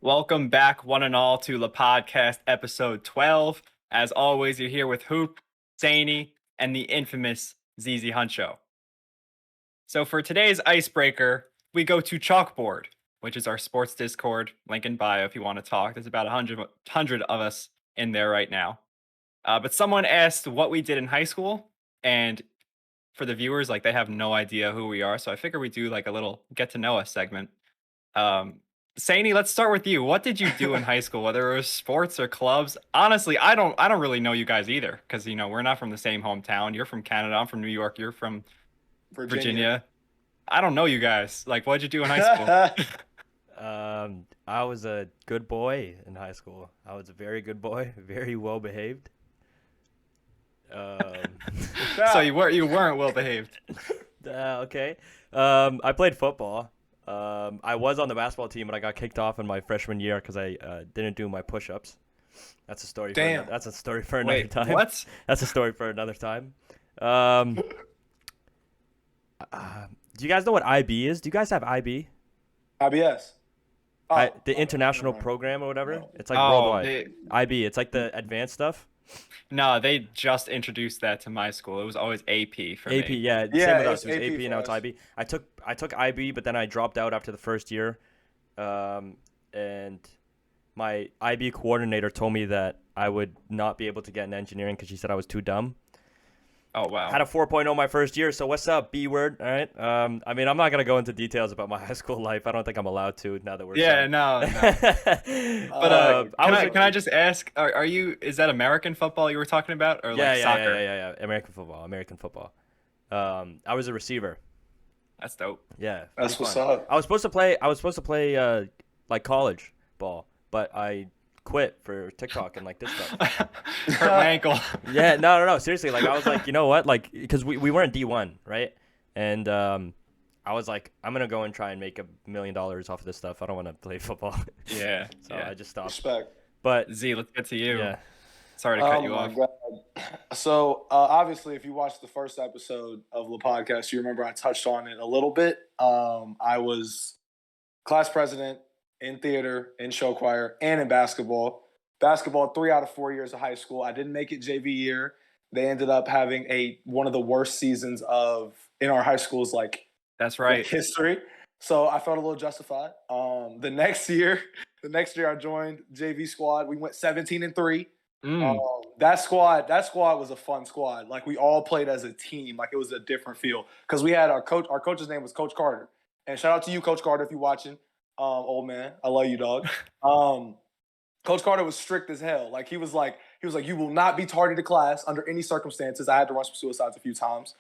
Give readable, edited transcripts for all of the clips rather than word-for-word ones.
Welcome back, one and all, to Lepodcast episode 12. As always, you're here with Hoop, Sainey, and the infamous ZZ Huncho. So for today's icebreaker, we go to Chalkboard, which is our sports Discord. Link in bio if you want to talk. There's about 100 of us in there right now. But someone asked what we did in high school, and for the viewers, like they have no idea who we are. So I figure we do like a little get to know us segment. Sainey, let's start with you. What did you do in high school, whether it was sports or clubs? Honestly, I don't really know you guys either, because we're not from the same hometown. You're from Canada, I'm from New York, you're from Virginia. I don't know you guys. Like, what'd you do in high school? I was a good boy in high school. I was a very good boy, very well behaved. So you weren't well behaved. Okay. I played football. I was on the basketball team, but I got kicked off in my freshman year because I didn't do my push-ups. That's a story. Damn. That's a story for another Wait, time. what? That's a story for another time. Do you guys know what IB is? Do you guys have IB? IBS. The international program or whatever? No. It's like Oh, worldwide. IB, it's like the advanced stuff. No, they just introduced that to my school. It was always AP for AP, me. yeah, Yeah, same with it us. was It was AP AP and now it's for us. IB. I took IB, but then I dropped out after the first year. And my IB coordinator told me that I would not be able to get in engineering because she said I was too dumb. Oh, wow. Had a 4.0 my first year, so what's up, B word? All right. I mean, I'm not gonna go into details about my high school life. I don't think I'm allowed to now that we're Yeah, no. But can I just ask, are you, is that American football you were talking about, or like soccer? yeah. American football. I was a receiver. That's dope. Yeah, That's pretty what's fun. up. I was supposed to play like college ball, but I quit for TikTok and like this stuff. Hurt my ankle. Yeah, no. Seriously, like I was like, you know what? Like, because we weren't D1, right? And I was like, I'm gonna go and try and make $1 million off of this stuff. I don't want to play football. Yeah. So yeah. I just stopped. Respect. But Z, let's get to you. yeah, Sorry to cut you my off. God. So obviously, if you watched the first episode of the podcast, you remember I touched on it a little bit. I was class president in theater, in show choir, and in basketball. Basketball, 3 out of 4 years of high school. I didn't make it JV year. They ended up having one of the worst seasons in our high school's That's right. history. So I felt a little justified. The next year I joined JV squad. We went 17-3. That squad was a fun squad. Like we all played as a team. Like it was a different feel because we had our coach. Our coach's name was Coach Carter. And shout out to you, Coach Carter, if you're watching. Old man, I love you, dog. Coach Carter was strict as hell. Like he was like, you will not be tardy to class under any circumstances. I had to run some suicides a few times.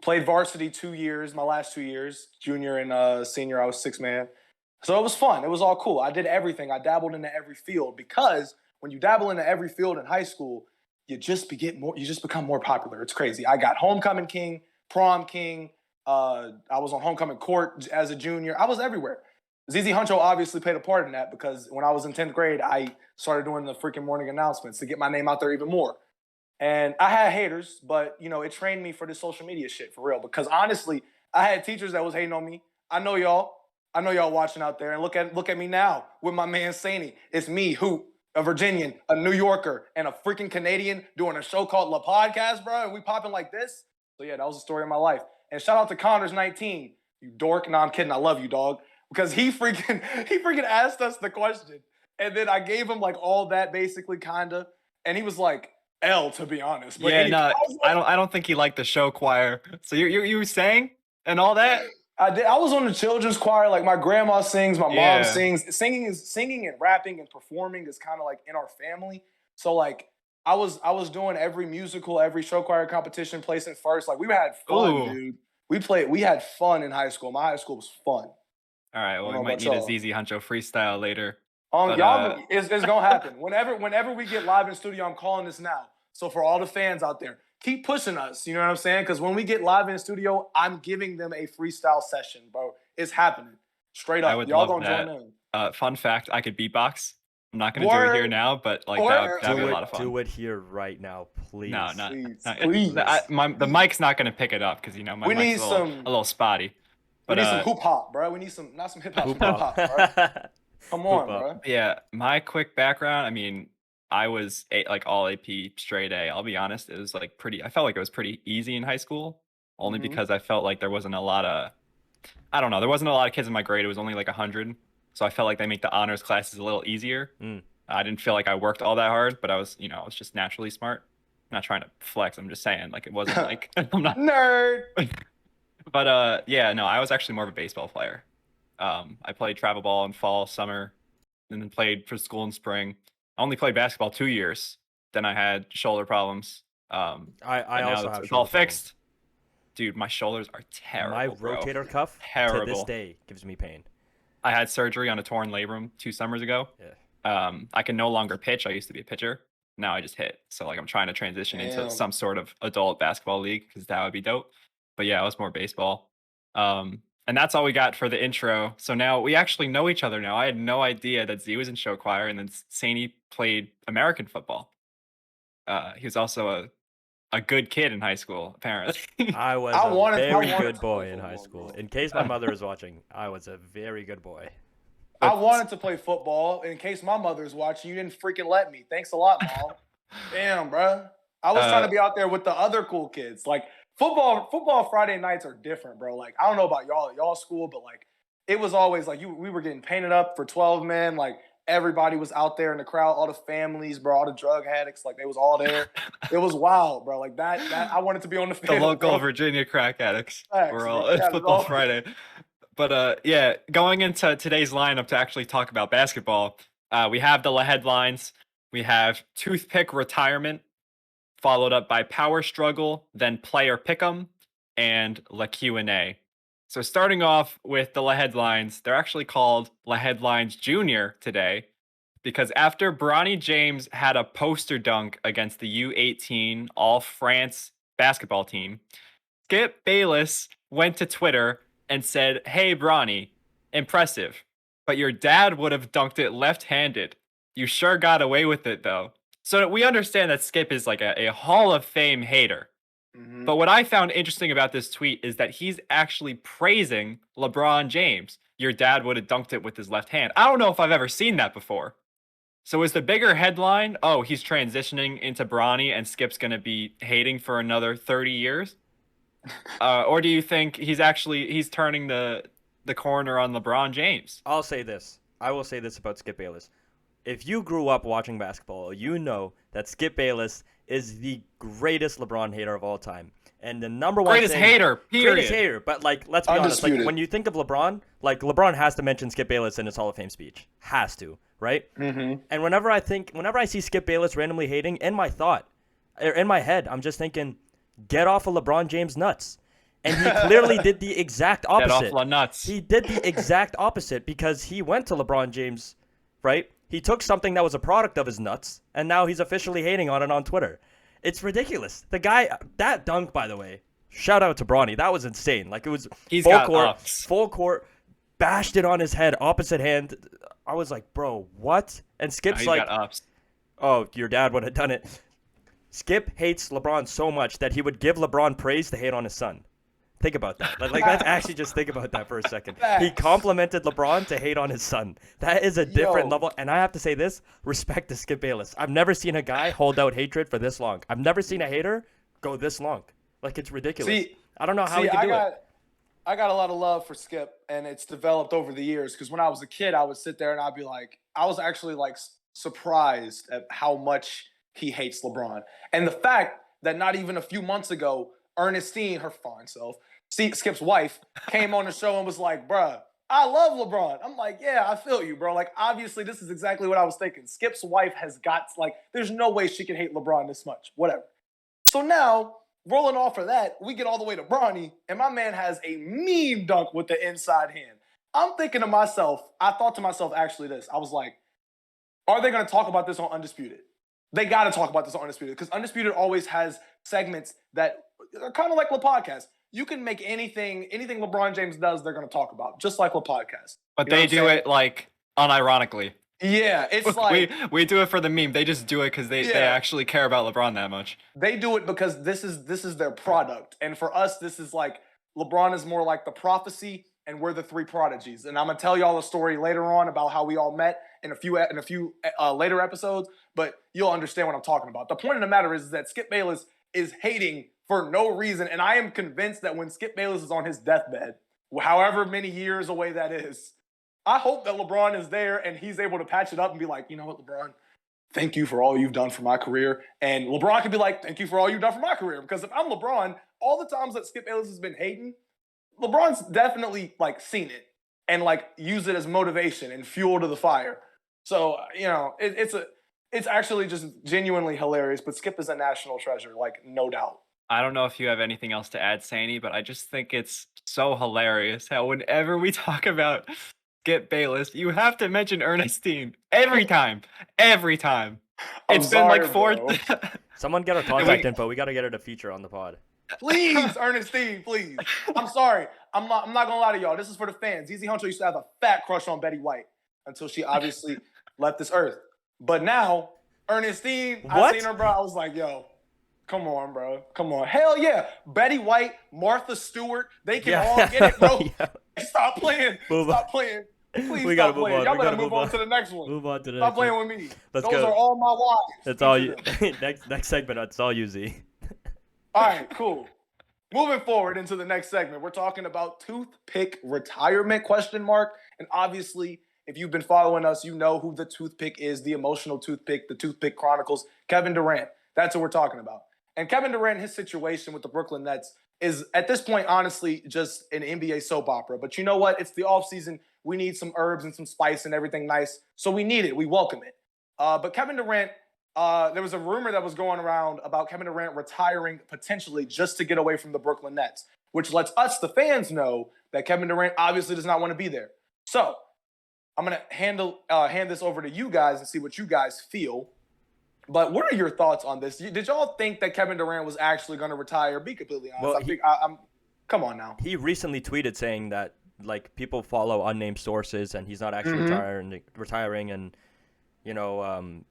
Played varsity 2 years, my last 2 years, junior and senior. I was 6-man. So it was fun. It was all cool. I did everything. I dabbled into every field because when you dabble into every field in high school, you just become more popular. It's crazy. I got homecoming king, prom king. I was on homecoming court as a junior. I was everywhere. ZZ Huncho obviously played a part in that because when I was in 10th grade, I started doing the freaking morning announcements to get my name out there even more. And I had haters, but it trained me for this social media shit for real. Because honestly, I had teachers that was hating on me. I know y'all watching out there, and look at me now with my man Sainey. It's me, Hoop, a Virginian, a New Yorker, and a freaking Canadian doing a show called Lepodcast, bro. And we popping like this. So yeah, that was the story of my life. And shout out to Connors 19, you dork. No, I'm kidding. I love you, dog. Because he freaking asked us the question, and then I gave him like all that basically kinda, and he was like L to be honest. But Yeah, no, I don't think he liked the show choir. So you sang and all that? I did. I was on the children's choir. Like my grandma sings, my Yeah. mom sings. Singing and rapping and performing is kind of like in our family. So like I was doing every musical, every show choir competition, placing first. Like we had fun, Ooh. dude. We had fun in high school. My high school was fun. All right, well, I we don't know might about need a ZZ Huncho freestyle later. But, Y'all, it's gonna happen. Whenever we get live in studio, I'm calling this now. So for all the fans out there, keep pushing us. You know what I'm saying? Because when we get live in the studio, I'm giving them a freestyle session, bro. It's happening. Straight I up. would Y'all love gonna that. join in. Fun fact, I could beatbox. I'm not going to do it here Word. now, but like Word. that'd be a lot of fun. Do it here right now, please. No, not, Please, not please. the mic's not going to pick it up because my We mic's need a little spotty. We But need some hoop hop, bro. We need some, not some hip hop, some Hoop hoop hop, bro. Come on, up. bro. Yeah, my quick background. I mean, I was like all AP straight A. I'll be honest, it was like pretty. I felt like it was pretty easy in high school, only Mhm. because I felt like there wasn't a lot of. I don't know. There wasn't a lot of kids in my grade. It was only like 100, so I felt like they make the honors classes a little easier. Mm. I didn't feel like I worked all that hard, but I was, I was just naturally smart. I'm not trying to flex. I'm just saying, like it wasn't like I'm not. Nerd. But yeah, no, I was actually more of a baseball player. I played travel ball in fall, summer, and then played for school in spring. I only played basketball 2 years. Then I had shoulder problems. I But now also have it's all shoulder problems. fixed. Dude, my shoulders are My terrible, bro. rotator cuff to Terrible. this day gives me pain. I had surgery on a torn labrum 2 summers ago. Yeah. I can no longer pitch. I used to be a pitcher. Now I just hit. So like I'm trying to transition into Damn. some sort of adult basketball league because that would be dope. But yeah, it was more baseball. And that's all we got for the intro. So now we actually know each other now. I had no idea that Z was in show choir and then Sainey played American football. He was also a good kid in high school, apparently. I was I a wanted very to good play boy in football, high school. bro. In case my mother is watching, I was a very good boy. I wanted to play football in case my mother's watching. You didn't freaking let me. Thanks a lot, Mom. Damn, bro. I was trying to be out there with the other cool kids. Like football Friday nights are different, bro. Like I don't know about y'all school, but like it was always like we were getting painted up for 12 men. Like everybody was out there in the crowd, all the families, bro, all the drug addicts, like they was all there. It was wild, bro. Like that I wanted to be on the The field. local bro. Virginia crack addicts. Facts, We're bro. all Yeah, it's it's football all- Friday. But yeah, going into today's lineup to actually talk about basketball, we have the LeHeadlines, we have toothpick retirement, followed up by power struggle, then player Pickem, and LeQ&A. So starting off with the LeHeadlines, they're actually called LeHeadlines Junior today because after Bronny James had a poster dunk against the U18 All France basketball team, Skip Bayless went to Twitter and said, "Hey, Bronny, impressive, but your dad would have dunked it left-handed. You sure got away with it, though." So we understand that Skip is like a Hall of Fame hater. Mhm. But what I found interesting about this tweet is that he's actually praising LeBron James. Your dad would have dunked it with his left hand. I don't know if I've ever seen that before. So is the bigger headline, oh, he's transitioning into Bronny and Skip's going to be hating for another 30 years? Or do you think he's turning the corner on LeBron James? I'll say this. I will say this about Skip Bayless. If you grew up watching basketball, you know that Skip Bayless is the greatest LeBron hater of all time. And the number one Greatest thing, hater, period. greatest hater. But like, let's be honest. Like, Undisputed. when you think of LeBron, like LeBron has to mention Skip Bayless in his Hall of Fame speech. Has to, right? Mhm. And whenever I see Skip Bayless randomly hating, in my head, I'm just thinking, get off of LeBron James' nuts. And he clearly did the exact Get off opposite. La nuts. He did the exact opposite because he went to LeBron James, right? He took something that was a product of his nuts, and now he's officially hating on it on Twitter. It's ridiculous. The guy, that dunk, by the way, shout out to Bronny. That was insane. Like, it was He's got full court, bashed it on his head, opposite hand. I was like, bro, what? And Skip's He's like, got ups. oh, your dad would have done it. Skip hates LeBron so much that he would give LeBron praise to hate on his son. Think about that. Like let's actually just think about that for a second. He Facts. complimented LeBron to hate on his son. That is a different Yo. level. And I have to say this, respect to Skip Bayless. I've never seen a guy hold out hatred for this long. I've never seen a hater go this long. Like, it's ridiculous. See- I don't know how he can do it. I got a lot of love for Skip, and it's developed over the years. Because when I was a kid, I would sit there and I'd be like, I was actually like surprised at how much he hates LeBron, and the fact that not even a few months ago, Ernestine, her fine self, Skip's wife, came on the show and was like, "Bruh, I love LeBron." I'm like, "Yeah, I feel you, bro. Like, obviously, this is exactly what I was thinking. Skip's wife has got like, there's no way she can hate LeBron this much. Whatever." So now, rolling off of that, we get all the way to Bronny, and my man has a mean dunk with the inside hand. I'm thinking to myself, I thought to myself actually this. I was like, are they going to talk about this on Undisputed? They got to talk about this on Undisputed because Undisputed always has segments that are kind of like Lepodcast. You can make anything LeBron James does, they're going to talk about, just like Lepodcast. But You know they what I'm do saying? it like unironically. Yeah, it's like we do it for the meme. They just do it because they Yeah. actually care about LeBron that much. they do it because this is their product, and for us, this is like LeBron is more like the prophecy, and we're the three prodigies. And I'm gonna tell y'all a story later on about how we all met in a few later episodes, but you'll understand what I'm talking about. The point of the matter is that Skip Bayless is hating for no reason, and I am convinced that when Skip Bayless is on his deathbed, however many years away that is, I hope that LeBron is there and he's able to patch it up and be like, you know what, LeBron, thank you for all you've done for my career. And LeBron could be like, thank you for all you've done for my career. Because if I'm LeBron, all the times that Skip Bayless has been hating, LeBron's definitely like seen it and like use it as motivation and fuel to the fire. So, you know, it's actually just genuinely hilarious. But Skip is a national treasure, like no doubt. I don't know if you have anything else to add, Sainey, but I just think it's so hilarious how whenever we talk about Skip Bayless, you have to mention Ernestine every time. Every time. It's been like four. Someone get her contact info. We got to get her to feature on the pod. Please, Ernestine, please. I'm sorry. I'm not gonna lie to y'all. This is for the fans. Easy Hunter used to have a fat crush on Betty White until she obviously left this earth. But now, Ernestine, I seen her, bro. I was like, yo, come on, bro. Come on. Hell yeah. Betty White, Martha Stewart, they can all get it, bro. Stop playing. Stop playing. Please stop playing. Y'all better move on to the next one. Move on to the next one. Stop playing with me. Those are all my wives. That's all you. next segment. That's all you, Z. All right, cool. Moving forward into the next segment, we're talking about toothpick retirement ? And obviously, if you've been following us, you know who the toothpick is, the emotional toothpick, the Toothpick Chronicles, Kevin Durant. That's what we're talking about. And Kevin Durant, his situation with the Brooklyn Nets is, at this point, honestly, just an NBA soap opera. But you know what? It's the offseason. We need some herbs and some spice and everything nice. So we need it. We welcome it. But Kevin Durant, there was a rumor that was going around about Kevin Durant retiring potentially just to get away from the Brooklyn Nets, which lets us, the fans, know that Kevin Durant obviously does not want to be there. So I'm going to hand this over to you guys and see what you guys feel. But what are your thoughts on this? Did y'all think that Kevin Durant was actually going to retire? Be completely honest. Well, come on now. He recently tweeted saying that like people follow unnamed sources and he's not actually retiring, and you know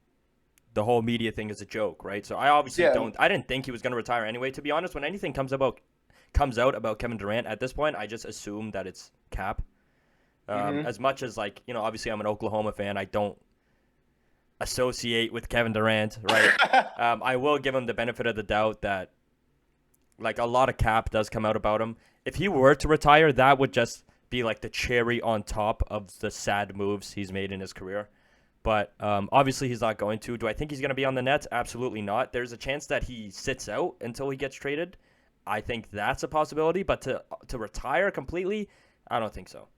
the whole media thing is a joke, right? So I obviously I didn't think he was going to retire anyway. To be honest, when anything comes out about Kevin Durant at this point, I just assume that it's cap. As much as like, you know, obviously I'm an Oklahoma fan, I don't associate with Kevin Durant, right? I will give him the benefit of the doubt that like a lot of cap does come out about him. If he were to retire, that would just be like the cherry on top of the sad moves he's made in his career. But obviously he's not going to. Do I think he's going to be on the Nets? Absolutely not. There's a chance that he sits out until he gets traded. I think that's a possibility. But to retire completely, I don't think so.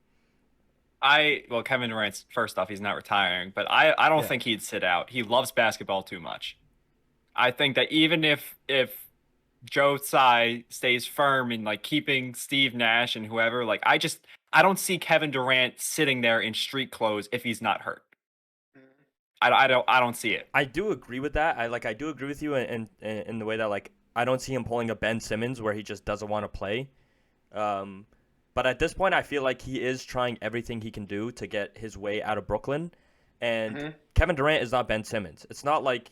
Well, Kevin Durant's, first off, he's not retiring, but I don't think he'd sit out. He loves basketball too much. I think that even if Joe Tsai stays firm in like keeping Steve Nash and whoever, like I don't see Kevin Durant sitting there in street clothes if he's not hurt. I don't see it. I do agree with that. I do agree with you in the way that like I don't see him pulling a Ben Simmons where he just doesn't want to play. But at this point, I feel like he is trying everything he can do to get his way out of Brooklyn. And Kevin Durant is not Ben Simmons. It's not like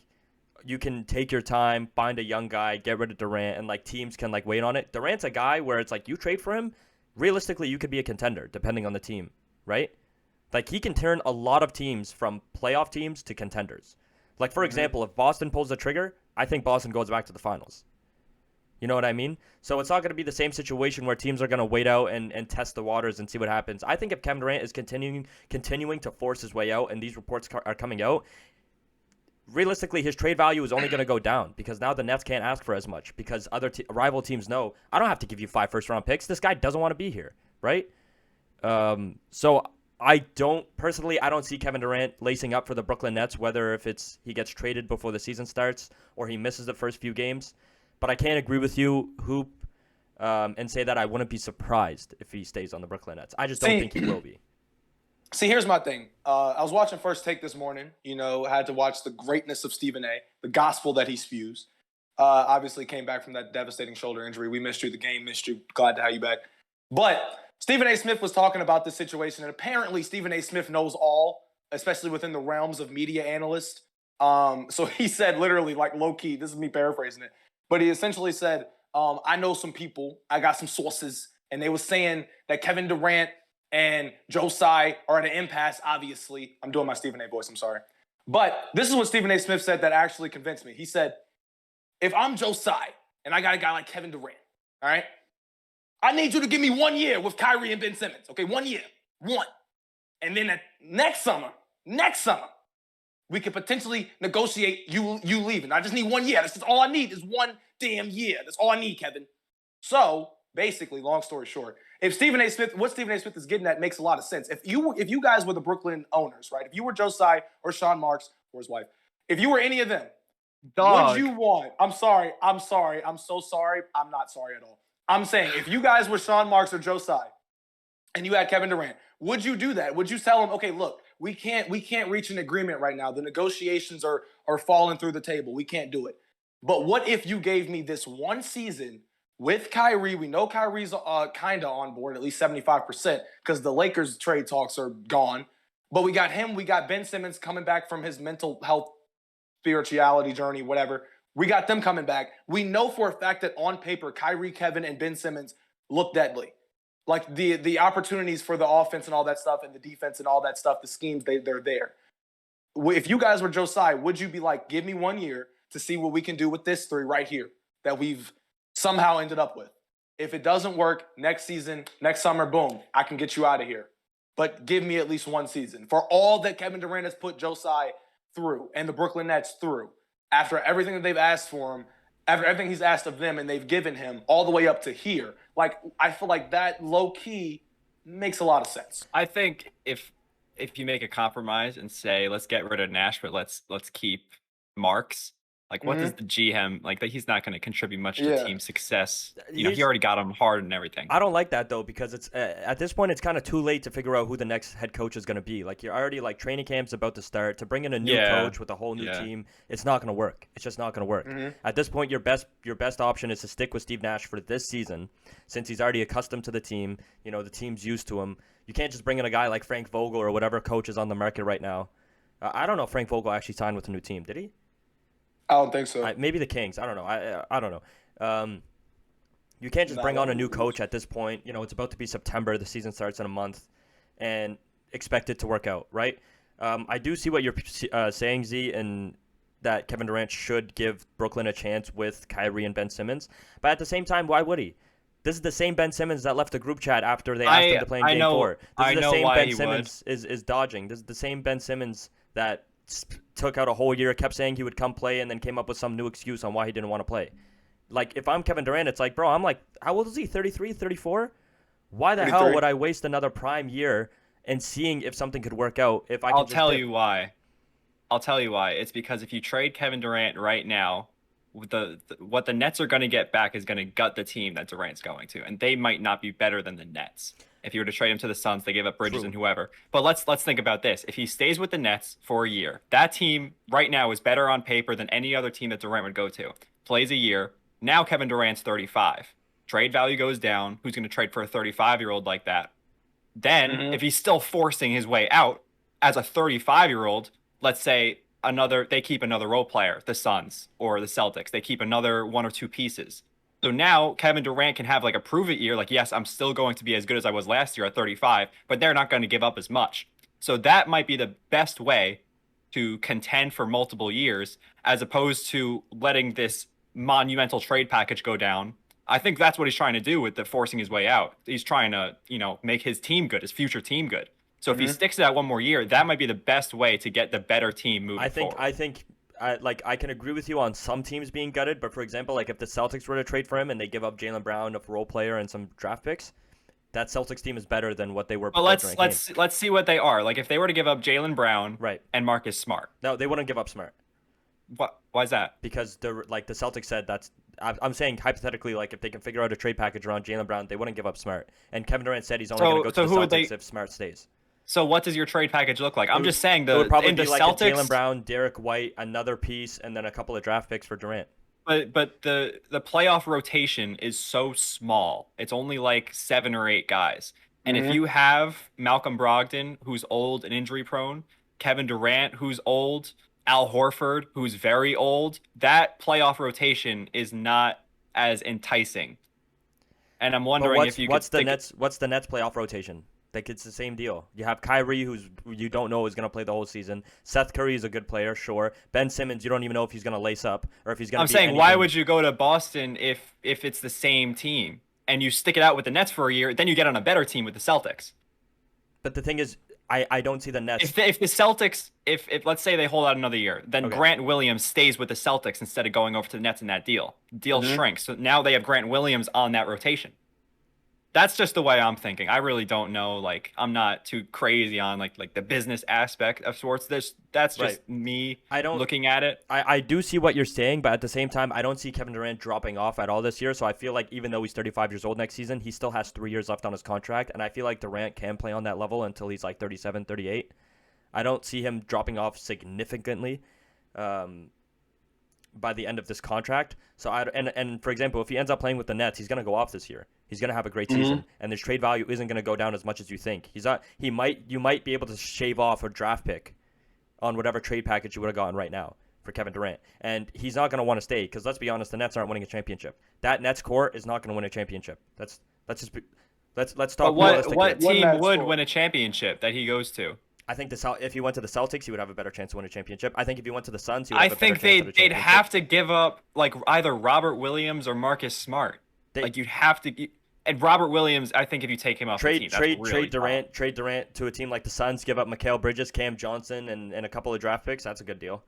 you can take your time, find a young guy, get rid of Durant, and like teams can like wait on it. Durant's a guy where it's like you trade for him, realistically you could be a contender depending on the team, right? Like he can turn a lot of teams from playoff teams to contenders. Like for example, if Boston pulls the trigger, I think Boston goes back to the finals. You know what I mean? So it's not going to be the same situation where teams are going to wait out and test the waters and see what happens. I think if Kevin Durant is continuing to force his way out and these reports are coming out, realistically his trade value is only going to go down because now the Nets can't ask for as much because other rival teams know, I don't have to give you 5 first-round picks. This guy doesn't want to be here, right? So I don't see Kevin Durant lacing up for the Brooklyn Nets, whether if he gets traded before the season starts or he misses the first few games. But I can't agree with you, Hoop, and say that I wouldn't be surprised if he stays on the Brooklyn Nets. I just don't think he will be. See, here's my thing. I was watching First Take this morning. You know, had to watch the greatness of Stephen A., the gospel that he spews. Obviously came back from that devastating shoulder injury. We missed you. The game missed you. Glad to have you back. But Stephen A. Smith was talking about this situation, and apparently Stephen A. Smith knows all, especially within the realms of media analysts. So he said literally, like low-key, this is me paraphrasing it, but he essentially said, I know some people, I got some sources, and they were saying that Kevin Durant and Joe Tsai are at an impasse, obviously. I'm doing my Stephen A. voice, I'm sorry. But this is what Stephen A. Smith said that actually convinced me. He said, if I'm Joe Tsai and I got a guy like Kevin Durant, all right, I need you to give me 1 year with Kyrie and Ben Simmons. Okay, 1 year. One. And then next summer, we could potentially negotiate you leaving. I just need 1 year. That's just all I need is 1 damn year. That's all I need, Kevin. So basically, long story short, what Stephen A. Smith is getting at makes a lot of sense. If you guys were the Brooklyn owners, right? If you were Joe Tsai or Sean Marks or his wife, if you were any of them, would you want? I'm sorry. I'm so sorry. I'm not sorry at all. I'm saying if you guys were Sean Marks or Joe Tsai, and you had Kevin Durant, would you do that? Would you tell him, okay, look, we can't reach an agreement right now. The negotiations are falling through the table. We can't do it. But what if you gave me this 1 season with Kyrie? We know Kyrie's kind of on board, at least 75%, because the Lakers trade talks are gone. But we got him. We got Ben Simmons coming back from his mental health spirituality journey, whatever. We got them coming back. We know for a fact that on paper, Kyrie, Kevin, and Ben Simmons look deadly. Like the opportunities for the offense and all that stuff and the defense and all that stuff, the schemes, they're there. If you guys were Joe Tsai, would you be like, give me 1 year to see what we can do with this 3 right here that we've somehow ended up with? If it doesn't work next season, next summer, boom, I can get you out of here. But give me at least 1 season. For all that Kevin Durant has put Joe Tsai through and the Brooklyn Nets through, after everything that they've asked for him, after everything he's asked of them and they've given him all the way up to here, like I feel like that low key makes a lot of sense. I think if you make a compromise and say let's get rid of Nash, but let's keep Marks. Like, what does the GM like? That he's not going to contribute much to team success. You know, he already got him hard and everything. I don't like that though, because it's at this point it's kind of too late to figure out who the next head coach is going to be. Like, you're already like training camp's about to start. To bring in a new coach with a whole new team, it's not going to work. It's just not going to work. At this point, your best option is to stick with Steve Nash for this season, since he's already accustomed to the team. You know, the team's used to him. You can't just bring in a guy like Frank Vogel or whatever coach is on the market right now. I don't know if Frank Vogel actually signed with a new team. Did he? I don't think so. Maybe the Kings. I don't know. I don't know. You can't just bring on a new coach at this point. You know, it's about to be September. The season starts in a month, and expect it to work out, right? I do see what you're saying, Z, and that Kevin Durant should give Brooklyn a chance with Kyrie and Ben Simmons. But at the same time, why would he? This is the same Ben Simmons that left the group chat after they asked him to play in Game 4. This is the same Ben Simmons is dodging. This is the same Ben Simmons that took out a whole year, kept saying he would come play, and then came up with some new excuse on why he didn't want to play. Like, if I'm Kevin Durant, it's like, bro, I'm like, how old is he? 33, 34? Why the 33. Hell would I waste another prime year and seeing if something could work out if I can I'll tell you why. It's because if you trade Kevin Durant right now, what the Nets are going to get back is going to gut the team that Durant's going to, and they might not be better than the Nets. If you were to trade him to the Suns, they gave up Bridges and whoever. But let's think about this. If he stays with the Nets for a year, that team right now is better on paper than any other team that Durant would go to. Plays a year. Now Kevin Durant's 35. Trade value goes down. Who's going to trade for a 35-year-old like that? Then, if he's still forcing his way out as a 35-year-old, let's say they keep another role player, the Suns or the Celtics. They keep another 1 or 2 pieces. So now Kevin Durant can have like a prove-it year. Like, yes, I'm still going to be as good as I was last year at 35, but they're not going to give up as much. So that might be the best way to contend for multiple years, as opposed to letting this monumental trade package go down. I think that's what he's trying to do with the forcing his way out. He's trying to, make his team good, his future team good. So if he sticks to that 1 more year, that might be the best way to get the better team moving forward. I think I can agree with you on some teams being gutted, but for example, like if the Celtics were to trade for him and they give up Jaylen Brown, a role player, and some draft picks, that Celtics team is better than what they were. But let's see what they are. Like, if they were to give up Jaylen Brown, and Marcus Smart. No, they wouldn't give up Smart. What? Why is that? Because the Celtics said I'm saying hypothetically, like if they can figure out a trade package around Jaylen Brown, they wouldn't give up Smart. And Kevin Durant said he's only going to go to the Celtics if Smart stays. So what does your trade package look like? I'm just saying it would probably be like Celtics, Jaylen Brown, Derek White, another piece, and then a couple of draft picks for Durant. But the playoff rotation is so small. It's only like 7 or 8 guys. And if you have Malcolm Brogdon, who's old and injury prone, Kevin Durant, who's old, Al Horford, who's very old, that playoff rotation is not as enticing And I'm But wondering if you what's could the stick Nets playoff rotation? Like it's the same deal. You have Kyrie, who's you don't know is gonna play the whole season. Seth Curry is a good player, sure. Ben Simmons, you don't even know if he's gonna lace up or if he's gonna I'm be saying, why anything. would you go to Boston if it's the same team and you stick it out with the Nets for a year, then you get on a better team with the Celtics? But the thing is, I don't see the Nets. If the Celtics, if let's say they hold out another year, then Okay. Grant Williams stays with the Celtics instead of going over to the Nets in that deal. Deal shrinks. So now they have Grant Williams on that rotation. That's just the way I'm thinking. I really don't know. Like, I'm not too crazy on like the business aspect of sports. That's Right. just me I don't looking at it. I do see what you're saying, but at the same time, I don't see Kevin Durant dropping off at all this year. So I feel like even though he's 35 years old next season, he still has 3 years left on his contract. And I feel like Durant can play on that level until he's like 37, 38. I don't see him dropping off significantly by the end of this contract. So and for example, if he ends up playing with the Nets, he's going to go off this year. He's going to have a great season, and his trade value isn't going to go down as much as you think. You might be able to shave off a draft pick on whatever trade package you would have gotten right now for Kevin Durant. And he's not going to want to stay because let's be honest, the Nets aren't winning a championship. That Nets core is not going to win a championship. Let's talk realistically. What team Nets would core? win a championship that he goes to? I think if he went to the Celtics, he would have a better chance to win a championship. I think if he went to the Suns, he would I have a better think chance at a they'd championship. have to give up like either Robert Williams or Marcus Smart. Like you'd have to. And Robert Williams, I think if you take him off the team, that's really trade Durant to a team like the Suns, give up Mikal Bridges, Cam Johnson, and a couple of draft picks. That's a good deal.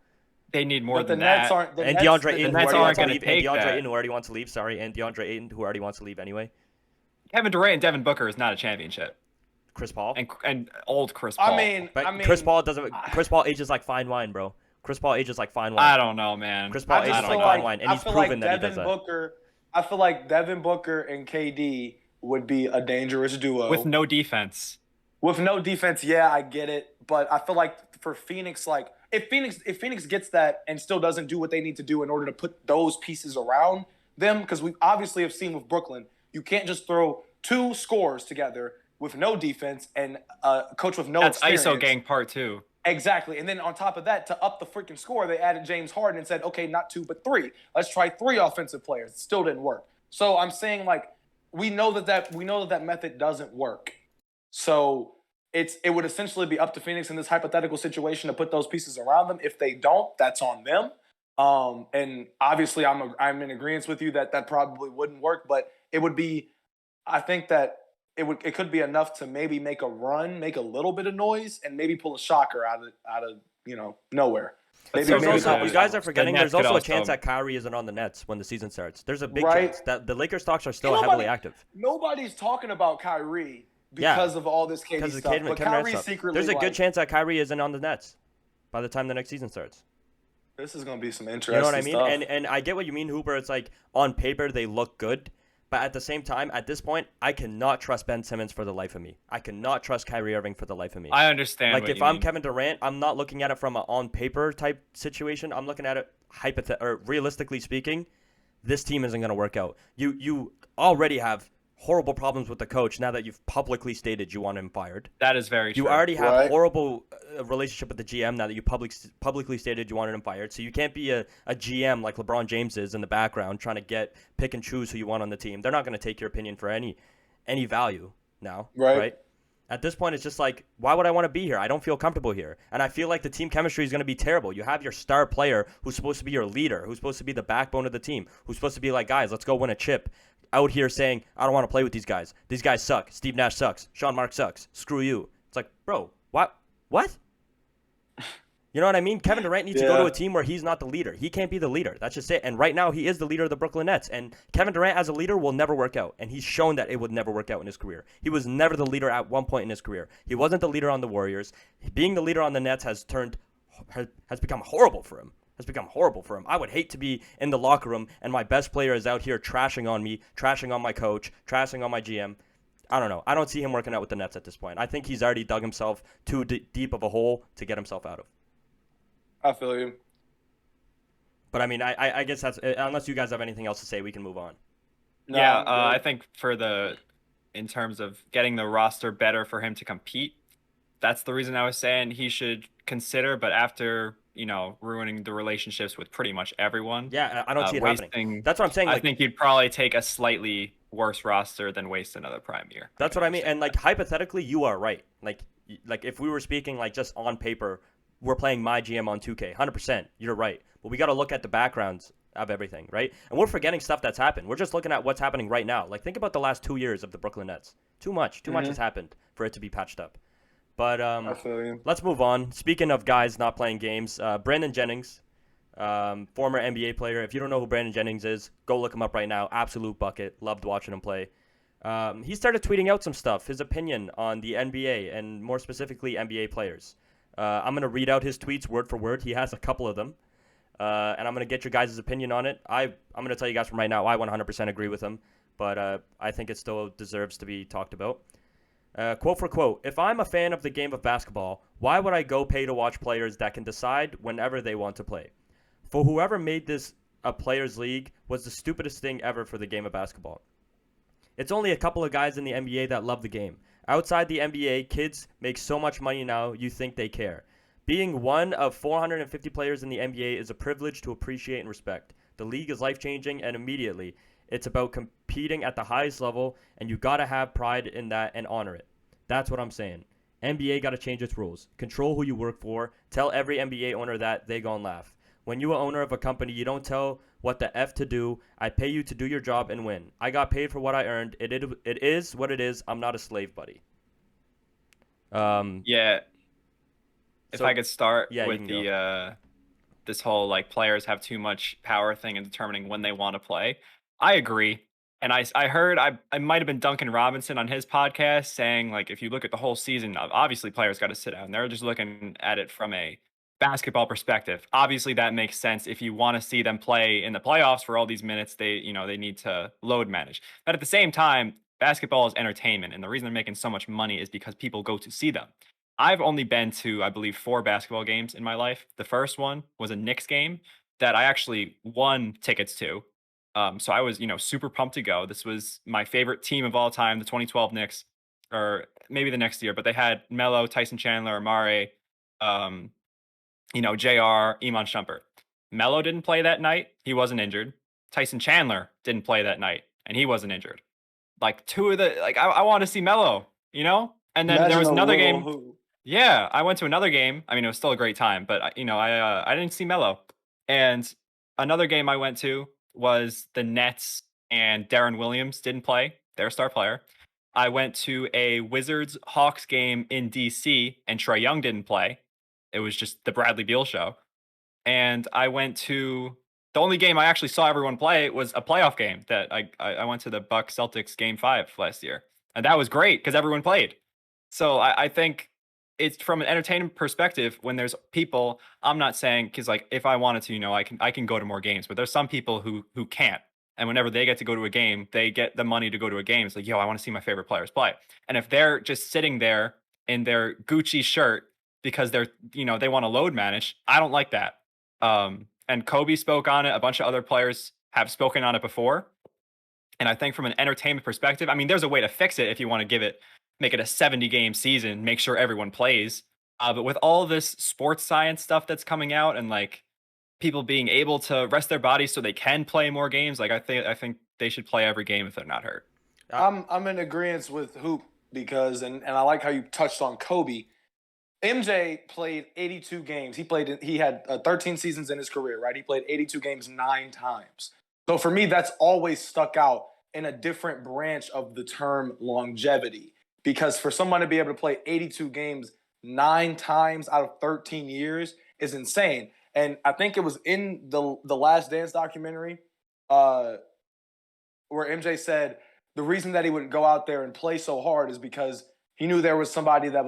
They need more But than the Nets that. aren't. And DeAndre Ayton, who Nets already aren't wants to gonna leave. And take DeAndre that. Ayton, who already wants to leave. Sorry, and DeAndre Ayton, who already wants to leave anyway. Kevin Durant and Devin Booker is not a championship. Chris Paul. And old Chris Paul. But Chris Paul doesn't. Chris Paul ages like fine wine, bro. Chris Paul ages like fine wine. I don't know, man. Chris Paul ages like fine wine, and he's proven that he does that. I feel like Devin Booker and KD would be a dangerous duo With no defense. With no defense, yeah, I get it, but I feel like for Phoenix, like if Phoenix gets that and still doesn't do what they need to do in order to put those pieces around them, because we obviously have seen with Brooklyn, you can't just throw two scores together with no defense and a coach with no experience. ISO gang part 2. Exactly. And then on top of that, to up the freaking score, they added James Harden and said, okay, not 2, but 3. Let's try 3 offensive players. It still didn't work. So I'm saying, like, we know that method doesn't work. So it would essentially be up to Phoenix in this hypothetical situation to put those pieces around them. If they don't, that's on them. And obviously I'm in agreement with you that probably wouldn't work, but it would be, I think that it could be enough to maybe make a run, make a little bit of noise, and maybe pull a shocker out of nowhere. You guys are forgetting there's also a chance that Kyrie isn't on the Nets when the season starts. There's a big chance that the Lakers stocks are still heavily active. Nobody's talking about Kyrie because of all this KD stuff. But Kyrie secretly, there's a good chance that Kyrie isn't on the Nets by the time the next season starts. This is gonna be some interesting. You know what I mean? Stuff. And I get what you mean, Hooper. It's like on paper they look good. But at the same time, at this point, I cannot trust Ben Simmons for the life of me. I cannot trust Kyrie Irving for the life of me. I understand. Like if I'm Kevin Durant, I'm not looking at it from an on paper type situation. I'm looking at it realistically speaking, this team isn't going to work out. You already have horrible problems with the coach now that you've publicly stated you want him fired. That is very true. You already have horrible relationship with the GM now that you publicly stated you wanted him fired. So you can't be a GM like LeBron James is in the background trying to pick and choose who you want on the team. They're not going to take your opinion for any value now, right? At this point, it's just like, why would I want to be here? I don't feel comfortable here. And I feel like the team chemistry is going to be terrible. You have your star player who's supposed to be your leader, who's supposed to be the backbone of the team, who's supposed to be like, guys, let's go win a chip, out here saying, I don't want to play with these guys. These guys suck. Steve Nash sucks. Sean Mark sucks. Screw you. It's like, bro, what? You know what I mean? Kevin Durant needs to go to a team where he's not the leader. He can't be the leader. That's just it. And right now, he is the leader of the Brooklyn Nets. And Kevin Durant as a leader will never work out. And he's shown that it would never work out in his career. He was never the leader at one point in his career. He wasn't the leader on the Warriors. Being the leader on the Nets has become horrible for him. I would hate to be in the locker room and my best player is out here trashing on me, trashing on my coach, trashing on my GM. I don't know. I don't see him working out with the Nets at this point. I think he's already dug himself too deep of a hole to get himself out of. I feel you. But I mean, I guess that's, unless you guys have anything else to say, we can move on. No, I think in terms of getting the roster better for him to compete, that's the reason I was saying he should consider. But after, ruining the relationships with pretty much everyone. Yeah, I don't see it happening. That's what I'm saying. I think you'd probably take a slightly worse roster than waste another prime year. That's what I mean. And like hypothetically, you are right. Like if we were speaking like just on paper, we're playing my GM on 2K. 100%. You're right. But we got to look at the backgrounds of everything, right? And we're forgetting stuff that's happened. We're just looking at what's happening right now. Like think about the last 2 years of the Brooklyn Nets. Too much has happened for it to be patched up. But I feel you. let's move on. Speaking of guys not playing games, Brandon Jennings, former NBA player. If you don't know who Brandon Jennings is, go look him up right now. Absolute bucket. Loved watching him play. He started tweeting out some stuff, his opinion on the NBA and more specifically NBA players. I'm going to read out his tweets word for word. He has a couple of them. And I'm going to get your guys' opinion on it. I'm going to tell you guys from right now, I 100% agree with him. But I think it still deserves to be talked about. Quote for quote, if I'm a fan of the game of basketball, why would I go pay to watch players that can decide whenever they want to play? For whoever made this a players' league was the stupidest thing ever for the game of basketball. It's only a couple of guys in the NBA that love the game. Outside the NBA, kids make so much money now you think they care. Being one of 450 players in the NBA is a privilege to appreciate and respect. The league is life-changing, and immediately, it's about competing at the highest level, and you gotta have pride in that and honor it. That's what I'm saying. NBA gotta change its rules. Control who you work for. Tell every NBA owner that, they gon' laugh. When you are owner of a company, you don't tell what the F to do. I pay you to do your job and win. I got paid for what I earned. It is what it is. I'm not a slave, buddy. Yeah. If So- I could start Yeah, you with can the this whole like players have too much power thing in determining when they want to play. I agree. And I heard I might have been Duncan Robinson on his podcast saying like if you look at the whole season, obviously players got to sit down. They're just looking at it from a basketball perspective. Obviously that makes sense. If you want to see them play in the playoffs for all these minutes, they need to load manage. But at the same time, basketball is entertainment, and the reason they're making so much money is because people go to see them. I've only been to, I believe, 4 basketball games in my life. The first one was a Knicks game that I actually won tickets to. So I was, super pumped to go. This was my favorite team of all time, the 2012 Knicks, or maybe the next year. But they had Melo, Tyson Chandler, Amare, JR, Iman Shumpert. Melo didn't play that night. He wasn't injured. Tyson Chandler didn't play that night, and he wasn't injured. Like two of the, like I want to see Melo, And then there was another game. Yeah, I went to another game. I mean, it was still a great time, but I didn't see Melo. And another game I went to was the Nets, and Darren Williams didn't play, their star player. I went to a Wizards Hawks game in DC, and Trae Young didn't play. It was just the Bradley Beal show. And I went to the only game I actually saw everyone play was a playoff game that I went to the Bucks Celtics game 5 last year, and that was great because everyone played. So I think it's from an entertainment perspective when there's people. I'm not saying because like if I wanted to, I can go to more games, but there's some people who can't. And whenever they get to go to a game, they get the money to go to a game. It's like, yo, I want to see my favorite players play. And if they're just sitting there in their Gucci shirt because they want to load manage, I don't like that. And Kobe spoke on it. A bunch of other players have spoken on it before. And I think from an entertainment perspective, I mean, there's a way to fix it if you want to make it a 70-game season, make sure everyone plays. But with all this sports science stuff that's coming out and like people being able to rest their bodies so they can play more games, like I think they should play every game if they're not hurt. I'm in agreement with Hoop because and I like how you touched on Kobe. MJ played 82 games. He had 13 seasons in his career, right? He played 82 games 9 times. So for me, that's always stuck out in a different branch of the term longevity. Because for someone to be able to play 82 games 9 times out of 13 years is insane. And I think it was in the Last Dance documentary where MJ said the reason that he would go out there and play so hard is because he knew there was somebody that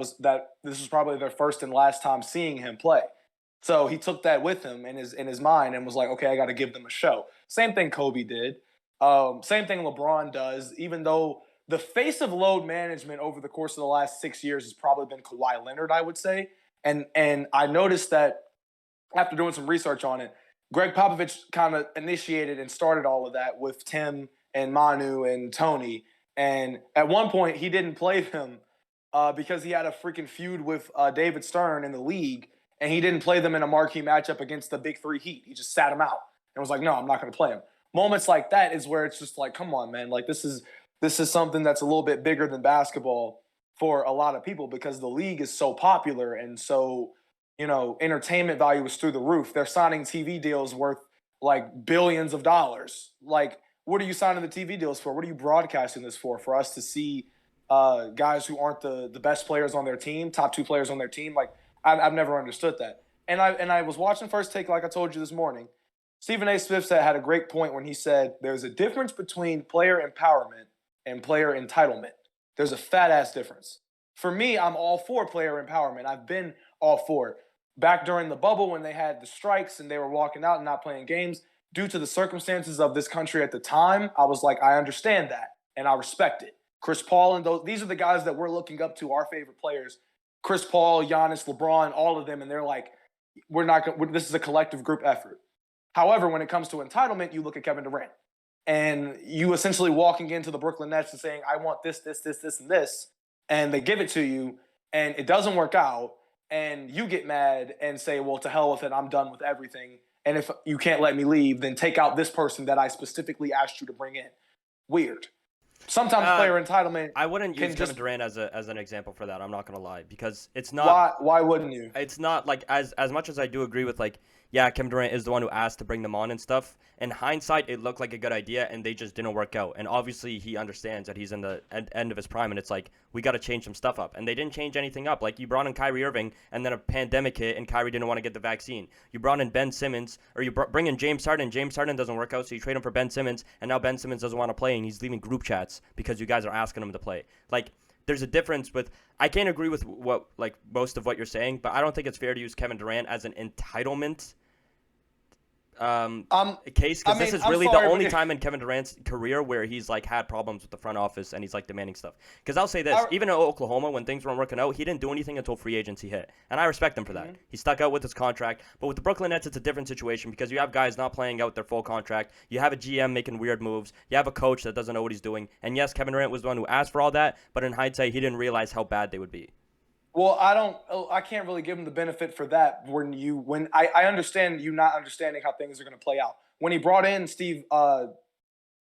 this was probably their first and last time seeing him play. So he took that with him in his mind and was like, okay, I got to give them a show. Same thing Kobe did. Same thing LeBron does, even though the face of load management over the course of the last 6 years has probably been Kawhi Leonard, I would say. And I noticed that after doing some research on it, Greg Popovich kind of initiated and started all of that with Tim and Manu and Tony. And at one point, he didn't play them because he had a freaking feud with David Stern in the league, and he didn't play them in a marquee matchup against the Big Three Heat. He just sat him out and was like, no, I'm not going to play him. moments like that is where it's just like, come on, man. Like this is something that's a little bit bigger than basketball for a lot of people because the league is so popular and so, entertainment value is through the roof. They're signing TV deals worth like billions of dollars. Like, what are you signing the TV deals for? What are you broadcasting this for? For us to see guys who aren't the best players on their team, top 2 players on their team? Like, I've never understood that. And I was watching First Take, like I told you this morning. Stephen A. Smith had a great point when he said there's a difference between player empowerment and player entitlement. There's a fat-ass difference. For me, I'm all for player empowerment. I've been all for it. Back during the bubble when they had the strikes and they were walking out and not playing games, due to the circumstances of this country at the time, I was like, I understand that, and I respect it. Chris Paul and these are the guys that we're looking up to, our favorite players. Chris Paul, Giannis, LeBron, all of them, and they're like, this is a collective group effort. However, when it comes to entitlement, you look at Kevin Durant. And you essentially walking into the Brooklyn Nets and saying, I want this, this, this, this, and this, and they give it to you, and it doesn't work out, and you get mad and say, well, to hell with it, I'm done with everything. And if you can't let me leave, then take out this person that I specifically asked you to bring in. Weird. Sometimes player entitlement. I wouldn't use Kevin Durant as an example for that. I'm not gonna lie, because it's not. Why wouldn't you? It's not like as much as I do agree with like, yeah, Kevin Durant is the one who asked to bring them on and stuff. In hindsight, it looked like a good idea, and they just didn't work out. And obviously, he understands that he's in the end of his prime, and it's like, we got to change some stuff up. And they didn't change anything up. Like, you brought in Kyrie Irving, and then a pandemic hit, and Kyrie didn't want to get the vaccine. You brought in Ben Simmons, or you bring in James Harden. James Harden doesn't work out, so you trade him for Ben Simmons, and now Ben Simmons doesn't want to play, and he's leaving group chats because you guys are asking him to play. Like, there's a difference with – I can't agree with most of what you're saying, but I don't think it's fair to use Kevin Durant as an entitlement case, because this is really the only time in Kevin Durant's career where he's like had problems with the front office and he's like demanding stuff. Because I'll say this, even in Oklahoma, when things weren't working out, he didn't do anything until free agency hit, and I respect him for that. He stuck out with his contract. But with the Brooklyn Nets, it's a different situation because you have guys not playing out their full contract. You have a GM making weird moves. You have a coach that doesn't know what he's doing. And yes, Kevin Durant was the one who asked for all that, but in hindsight, he didn't realize how bad they would be. Well, I can't really give him the benefit for that when I understand you not understanding how things are going to play out. When he brought in Steve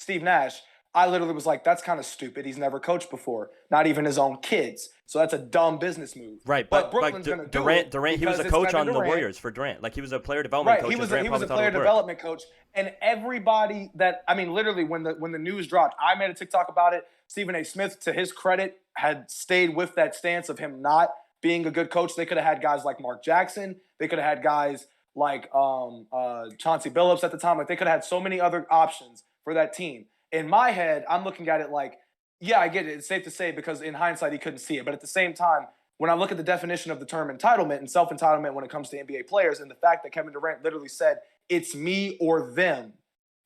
Nash, I literally was like, that's kind of stupid. He's never coached before, not even his own kids. So that's a dumb business move. Right, but Brooklyn's going to do it. Durant, he was a coach on the Warriors for Durant. Like, he was a player development coach. He was a player development coach. And everybody literally when the news dropped, I made a TikTok about it. Stephen A. Smith, to his credit, had stayed with that stance of him not being a good coach. They could have had guys like Mark Jackson. They could have had guys like Chauncey Billups at the time. Like, they could have had so many other options for that team. In my head, I'm looking at it like, yeah, I get it. It's safe to say because in hindsight, he couldn't see it. But at the same time, when I look at the definition of the term entitlement and self-entitlement when it comes to NBA players, and the fact that Kevin Durant literally said, it's me or them,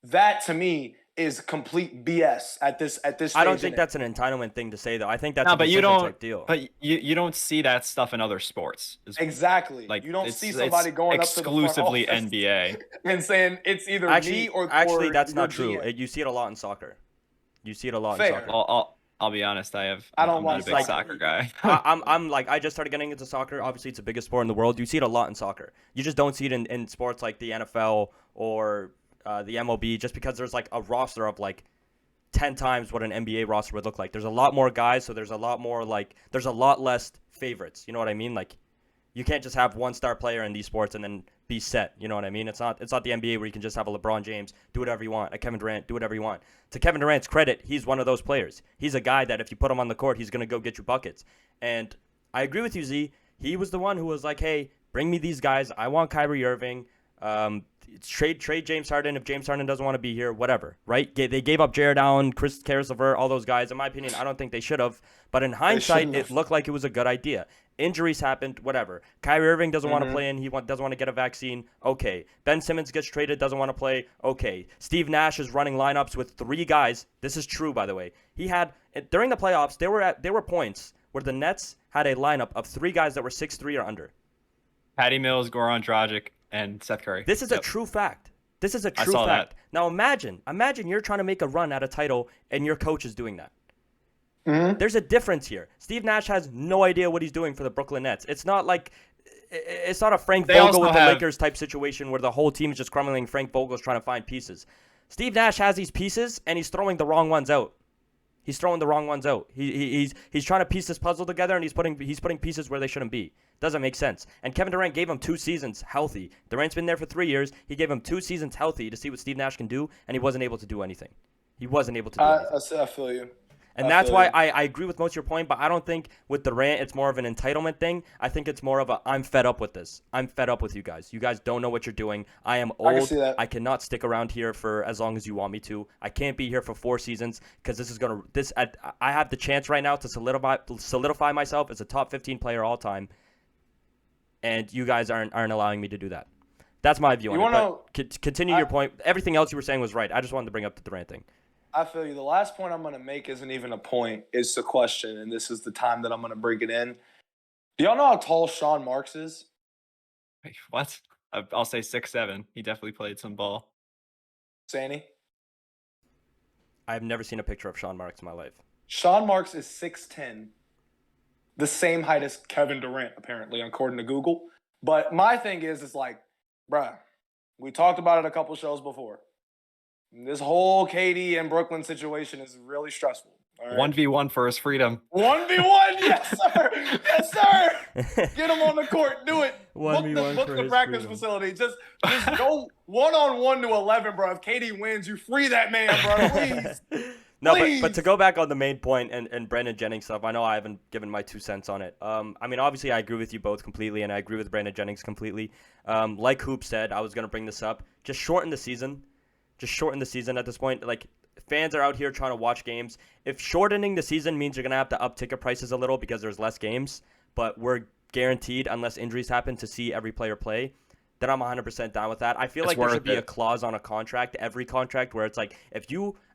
that to me is complete BS at this stage. I don't think that's an entitlement thing to say, though. I think that's a type deal. But you don't see that stuff in other sports. Exactly. Like, you don't see somebody going up to the exclusively front office NBA and saying it's either me or actually that's not true. GM. You see it a lot in soccer. You see it a lot Fair. in soccer. Well, I'll be honest. I'm not a big soccer guy. I'm like, I just started getting into soccer. Obviously, it's the biggest sport in the world. You see it a lot in soccer. You just don't see it in sports like the NFL or the MLB, just because there's like a roster of like 10 times what an NBA roster would look like. There's a lot more guys, so there's a lot more there's a lot less favorites. You know what I mean? Like, you can't just have one star player in these sports and then be set. You know what I mean? It's not the NBA where you can just have a LeBron James do whatever you want, a Kevin Durant do whatever you want. To Kevin Durant's credit, he's one of those players. He's a guy that if you put him on the court, he's going to go get you buckets. And I agree with you, Z. He was the one who was like, hey, bring me these guys. I want Kyrie Irving. Trade James Harden if James Harden doesn't want to be here, whatever, right? They gave up Jared Allen, Chris Caris LeVert, all those guys. In my opinion, I don't think they should have. But in hindsight, it looked like it was a good idea. Injuries happened, whatever. Kyrie Irving doesn't want to play in. He doesn't want to get a vaccine. Okay. Ben Simmons gets traded, doesn't want to play. Okay. Steve Nash is running lineups with 3 guys. This is true, by the way. He had, during the playoffs, there were points where the Nets had a lineup of 3 guys that were 6'3" or under. Patty Mills, Goran Dragic, and Seth Curry. This is a true fact. This is a true fact. Now imagine you're trying to make a run at a title and your coach is doing that. Mm-hmm. There's a difference here. Steve Nash has no idea what he's doing for the Brooklyn Nets. It's not a Frank Vogel with the Lakers type situation where the whole team is just crumbling. Frank Vogel's trying to find pieces. Steve Nash has these pieces, and he's throwing the wrong ones out. He's throwing the wrong ones out. He's trying to piece this puzzle together, and he's putting pieces where they shouldn't be. Doesn't make sense. And Kevin Durant gave him 2 seasons healthy. Durant's been there for 3 years. He gave him 2 seasons healthy to see what Steve Nash can do, and he wasn't able to do anything. He wasn't able to do anything. I feel you. And that's why I agree with most of your point, but I don't think with Durant it's more of an entitlement thing. I think it's more of a I'm fed up with this. I'm fed up with you guys. You guys don't know what you're doing. I am old. I can see that. I cannot stick around here for as long as you want me to. I can't be here for 4 seasons because I have the chance right now to solidify myself as a top 15 player all time, and you guys aren't allowing me to do that. That's my view on it. Continue your point. Everything else you were saying was right. I just wanted to bring up the Durant thing. I feel you. The last point I'm going to make isn't even a point. It's a question, and this is the time that I'm going to bring it in. Do y'all know how tall Sean Marks is? Wait, what? I'll say 6'7". He definitely played some ball. Sainey? I've never seen a picture of Sean Marks in my life. Sean Marks is 6'10", the same height as Kevin Durant, apparently, according to Google. But my thing is like, bruh, we talked about it a couple shows before. This whole KD and Brooklyn situation is really stressful. All right? 1v1 for his freedom. 1v1, yes, sir. Yes, sir. Get him on the court. Do it. 1v1 book the practice facility. Just go 1-on-1 to 11, bro. If KD wins, you free that man, bro. Please. No, but to go back on the main point and Brandon Jennings stuff, I know I haven't given my 2 cents on it. I mean, obviously, I agree with you both completely, and I agree with Brandon Jennings completely. Like Hoop said, I was going to bring this up. Just shorten the season. Just shorten the season at this point. Like, fans are out here trying to watch games. If shortening the season means you're going to have to up ticket prices a little because there's less games, but we're guaranteed, unless injuries happen, to see every player play, then I'm 100% down with that. I feel like there should be a clause on a contract, every contract, where it's like,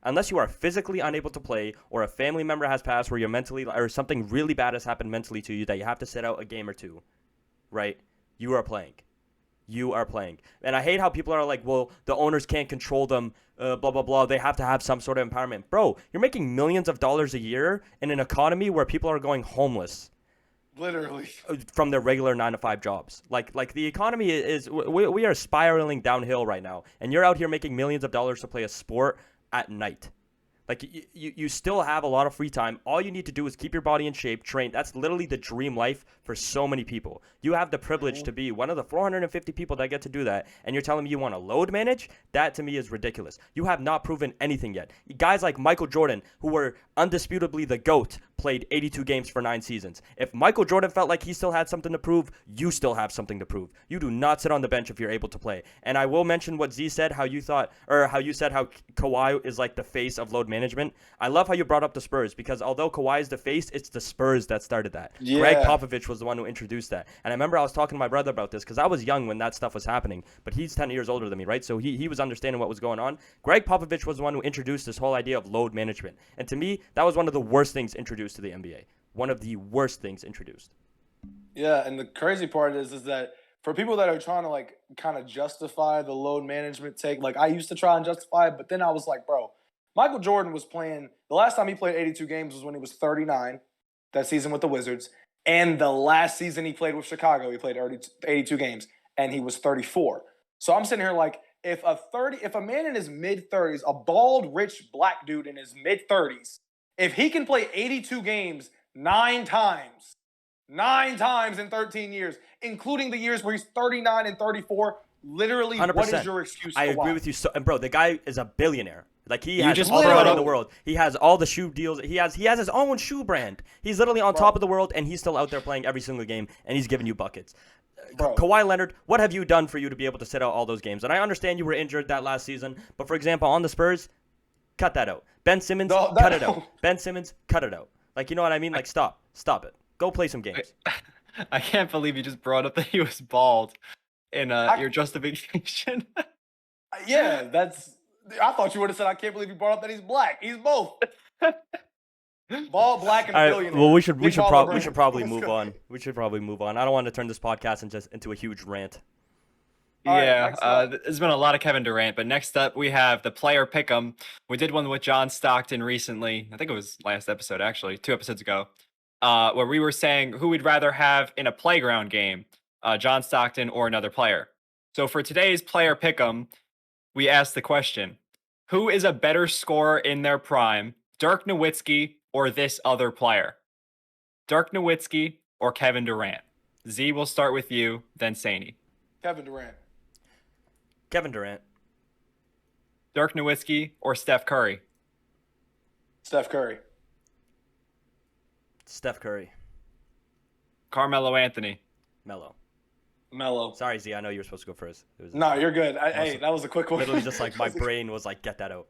unless you are physically unable to play or a family member has passed where you're mentally, or something really bad has happened mentally to you that you have to sit out a game or 2, right? You are playing. You are playing. And I hate how people are like, well, the owners can't control them, blah, blah, blah. They have to have some sort of empowerment. Bro, you're making millions of dollars a year in an economy where people are going homeless. Literally. From their regular 9-to-5 jobs. Like the economy is, we are spiraling downhill right now. And you're out here making millions of dollars to play a sport at night. Like, you still have a lot of free time. All you need to do is keep your body in shape, train. That's literally the dream life for so many people. You have the privilege to be one of the 450 people that get to do that, and you're telling me you want to load manage? That, to me, is ridiculous. You have not proven anything yet. Guys like Michael Jordan, who were undisputably the GOAT, played 82 games for 9 seasons. If Michael Jordan felt like he still had something to prove, you still have something to prove. You do not sit on the bench if you're able to play. And I will mention what Z said, how you said how Kawhi is like the face of load management. I love how you brought up the Spurs, because although Kawhi is the face, it's the Spurs that started that. Yeah. Greg Popovich was the one who introduced that. And I remember I was talking to my brother about this because I was young when that stuff was happening, but he's 10 years older than me, right? So he was understanding what was going on. Greg Popovich was the one who introduced this whole idea of load management. And to me, that was one of the worst things introduced to the NBA. One of the worst things introduced. Yeah, and the crazy part is that for people that are trying to like kind of justify the load management take, like I used to try and justify it, but then I was like, bro, Michael Jordan was playing, the last time he played 82 games was when he was 39, that season with the Wizards. And the last season he played with Chicago, he played 82 games, and he was 34. So I'm sitting here like, if a man in his mid-30s, a bald, rich black dude in his mid-30s, if he can play 82 games 9 times in 13 years, including the years where he's 39 and 34, literally, 100%. What is your excuse for I agree why? with you. And bro, the guy is a billionaire. Like, he has just all the brought money in up- the world. He has all the shoe deals. He has his own shoe brand. He's literally on top of the world, and he's still out there playing every single game, and he's giving you buckets. Bro. Kawhi Leonard, what have you done for you to be able to sit out all those games? And I understand you were injured that last season, but for example, on the Spurs, cut that out. Ben Simmons, cut it out. Ben Simmons, cut it out. Like, you know what I mean? Like, stop it. Go play some games. I can't believe you just brought up that he was bald in your justification. Yeah, I thought you would have said, I can't believe you brought up that he's black. He's both. Bald, black, and All right, billionaire. well, we should Big probably baller move brand. on. We should probably move on. I don't want to turn this podcast into a huge rant. All right, Yeah, next up. there's been a lot of Kevin Durant, but next up we have the player Pickem. We did one with John Stockton recently. I think it was last episode, actually, 2 episodes ago, where we were saying who we'd rather have in a playground game, John Stockton or another player. So for today's player Pickem, we asked the question, Who is a better scorer in their prime, Dirk Nowitzki or this other player? Dirk Nowitzki or Kevin Durant? Z, will start with you, then Sainey. Kevin Durant. Kevin Durant. Dirk Nowitzki or Steph Curry? Steph Curry. Steph Curry. Carmelo Anthony. Melo. Melo. Sorry, Z. I know you were supposed to go first. No, you're good. Hey, that was a quick one. Literally just like my brain was like, get that out.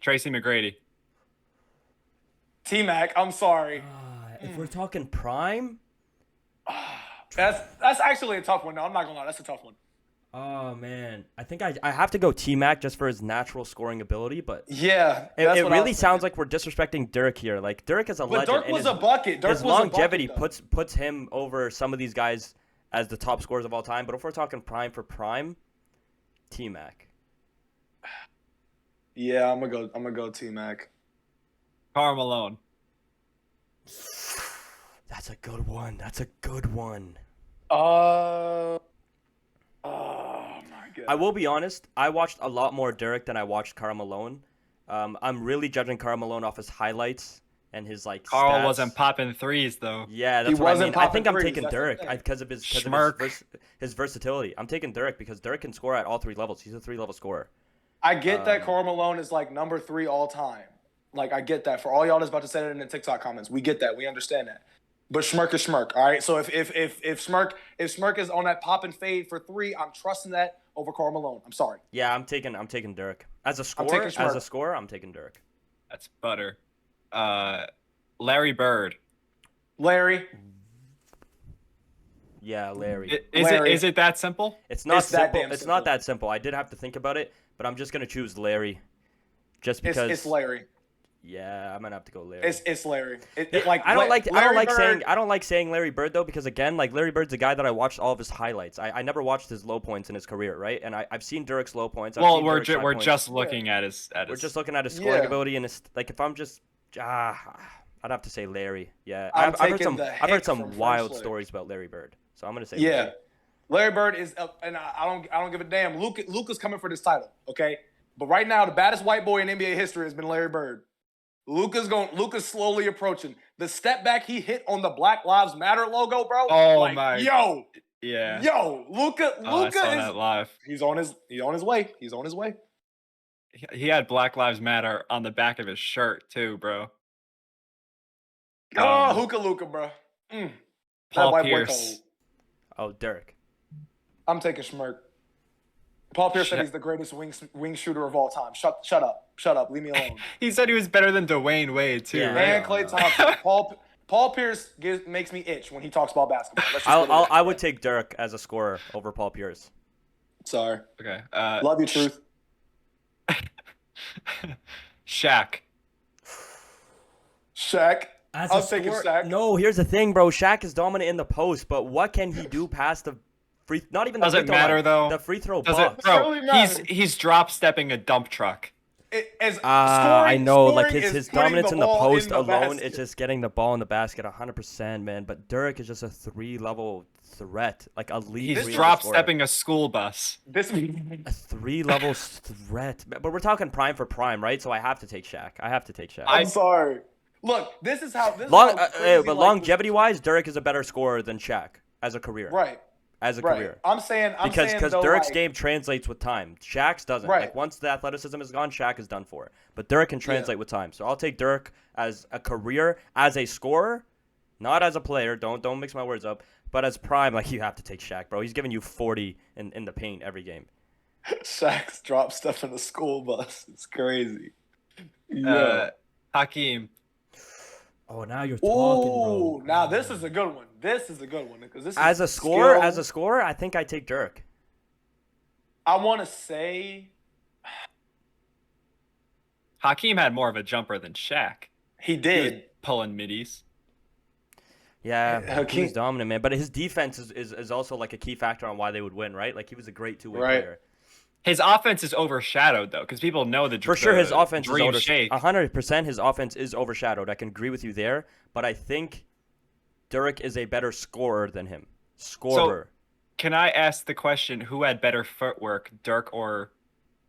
Tracy McGrady. T-Mac, I'm sorry. If we're talking prime, That's actually a tough one. No, I'm not gonna lie. That's a tough one. oh man, I think I have to go T-Mac just for his natural scoring ability, but Yeah, it really sounds like we're disrespecting Dirk here. Like Dirk is a But legend. Dirk was a bucket. Dirk his was longevity a bucket, puts him over some of these guys as the top scorers of all time. But if we're talking prime for prime, T-Mac. Yeah, I'm gonna go T-Mac. Karl Malone. That's a good one. That's a good one. Oh my god. I will be honest. I watched a lot more Dirk than I watched Karl Malone. I'm really judging Karl Malone off his highlights and his like. Carl stats. wasn't popping threes though. Yeah, that's He what I wasn't mean. I think I'm popping taking threes, Dirk that's the thing. because of Schmirk. his versatility. I'm taking Dirk because Dirk can score at all three levels. He's a 3-level scorer. I get that Karl Malone is like number 3 all time. Like I get that. For all y'all that's about to say that in the TikTok comments, we get that. We understand that. But Schmirk is Schmirk. All right. So if Schmirk is on that pop and fade for 3, I'm trusting that over Karl Malone. I'm sorry. Yeah, I'm taking Dirk as a taking scorer. Schmirk. As a scorer, I'm taking Dirk. That's butter. Larry Bird. Larry. Yeah, Larry. Is it that simple? It's not It's that simple. damn It's simple. not that simple. I did have to think about it, but I'm just gonna choose Larry, just because. It's Larry. Yeah, I'm gonna have to go Larry. It's Larry. I don't Larry like saying Larry Bird though, because again, like Larry Bird's a guy that I watched all of his highlights. I never watched his low points in his career, right? And I've seen Dirk's low points. I've Well, seen we're Dirk's high we're points. just looking at his. We're just looking at his scoring Yeah. ability, and his like. If I'm just I'd have to say Larry. Yeah, I'm I've heard taking the I've heard hick some from wild French Lick. stories about Larry Bird, so I'm gonna say Yeah. Larry. Larry Bird is up, and I don't give a damn. Luka's coming for this title, okay? But right now, the baddest white boy in NBA history has been Larry Bird. Luka's slowly approaching. The step back he hit on the Black Lives Matter logo, bro. Oh like, my. Yeah. Yeah. Luka I saw is that live. he's on his way. He's on his way. He had Black Lives Matter on the back of his shirt too, bro. Oh, hookah Luka, bro. That Paul white boy Pierce. cold. Oh, Dirk. I'm taking Schmirk. Paul Pierce said Shut- he's the greatest wing shooter of all time. Shut up. Leave me alone. He said he was better than Dwayne Wade too. Yeah. right? And Klay Thompson. Paul Pierce makes me itch when he talks about basketball. Let's just put it I there. would take Dirk as a scorer over Paul Pierce. Sorry. Okay. Love you, Truth. Shaq. Shaq. As I'm taking Shaq. No, here's the thing, bro. Shaq is dominant in the post, but what can he do past the free? Not even the Does free it throw matter line, though? The free throw Does box. it, bro? really matter. He's drop stepping a dump truck. I know, like scoring his is putting dominance in the ball post in the alone basket. is just getting the ball in the basket 100%, man. But Dirk is just a 3-level threat, like a lead. He's 3-level drop scorer. stepping a school bus. a 3-level threat. But we're talking prime for prime, right? So I have to take Shaq. I'm sorry. Look, this is how. This Long, is how crazy, but like, longevity-wise, Dirk is a better scorer than Shaq as a career. Right. As a Right. career. I'm saying Because though, Dirk's like, game translates with time. Shaq's doesn't. Right. Like once the athleticism is gone, Shaq is done for. But Dirk can translate with time. So I'll take Dirk as a career, as a scorer, not as a player. Don't mix my words up. But as prime, like you have to take Shaq, bro. He's giving you 40 in the paint every game. Shaq's drop stuff in the school bus. It's crazy. Yeah. Hakeem. Oh, now you're talking, Ooh, bro. now this is a good one. This is a good one because this is As a scorer, I think I take Dirk. I want to say Hakeem had more of a jumper than Shaq. he He was did. pulling middies. Yeah, Hakeem- he's dominant, man. But his defense is also like a key factor on why they would win, right? Like he was a great two-way Right. player. His offense is overshadowed though, because people know the For sure, his offense is dream shake. 100%. His offense is overshadowed. I can agree with you there, but I think Dirk is a better scorer than him. Scorer. Can I ask the question: who had better footwork, Dirk or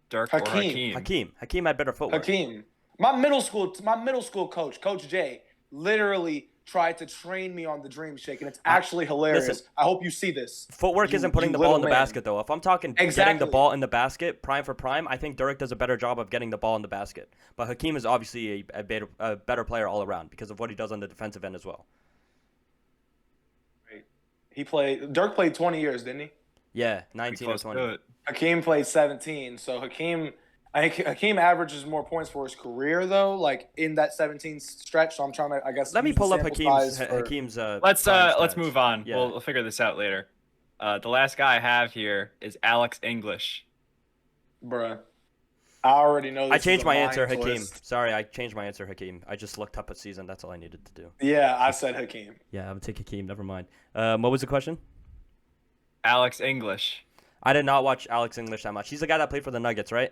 Dirk or Hakeem. Hakeem had better footwork. Hakeem. My middle school coach, Coach J, literally tried to train me on the dream shake, and it's actually hilarious. Listen, I hope you see this. Footwork isn't putting the ball in the basket, though. If I'm talking getting Exactly. the ball in the basket, prime for prime, I think Dirk does a better job of getting the ball in the basket. But Hakeem is obviously a better player all around because of what he does on the defensive end as well. Dirk played 20 years, didn't he? Yeah, 19 or 20. Hakeem played 17. So I think Hakeem averages more points for his career, though, like in that 17 stretch. So I'm trying to, I guess. Let me pull up Hakeem's. Let's move on. Yeah. We'll figure this out later. The last guy I have here is Alex English. Bruh. I already know this. I changed my answer, Hakeem. Hakeem. Sorry, I changed my answer, Hakeem. I just looked up a season. That's all I needed to do. Yeah, I said Hakeem. Yeah, I would take Hakeem. Never mind. What was the question? Alex English. I did not watch Alex English that much. He's the guy that played for the Nuggets, right?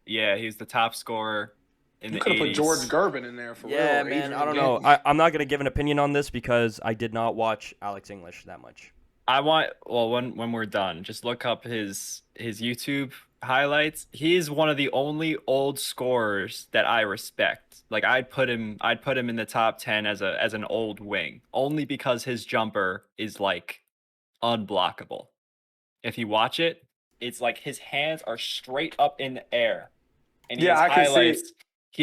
Yeah, he's the top scorer in the 80s. You could have put George Gervin in there for real. Yeah, man. I don't know. I'm not gonna give an opinion on this because I did not watch Alex English that much. When we're done, just look up his YouTube highlights. He's one of the only old scorers that I respect. Like I'd put him in the top 10 as an old wing, only because his jumper is like unblockable. If you watch it, it's like his hands are straight up in the air. And he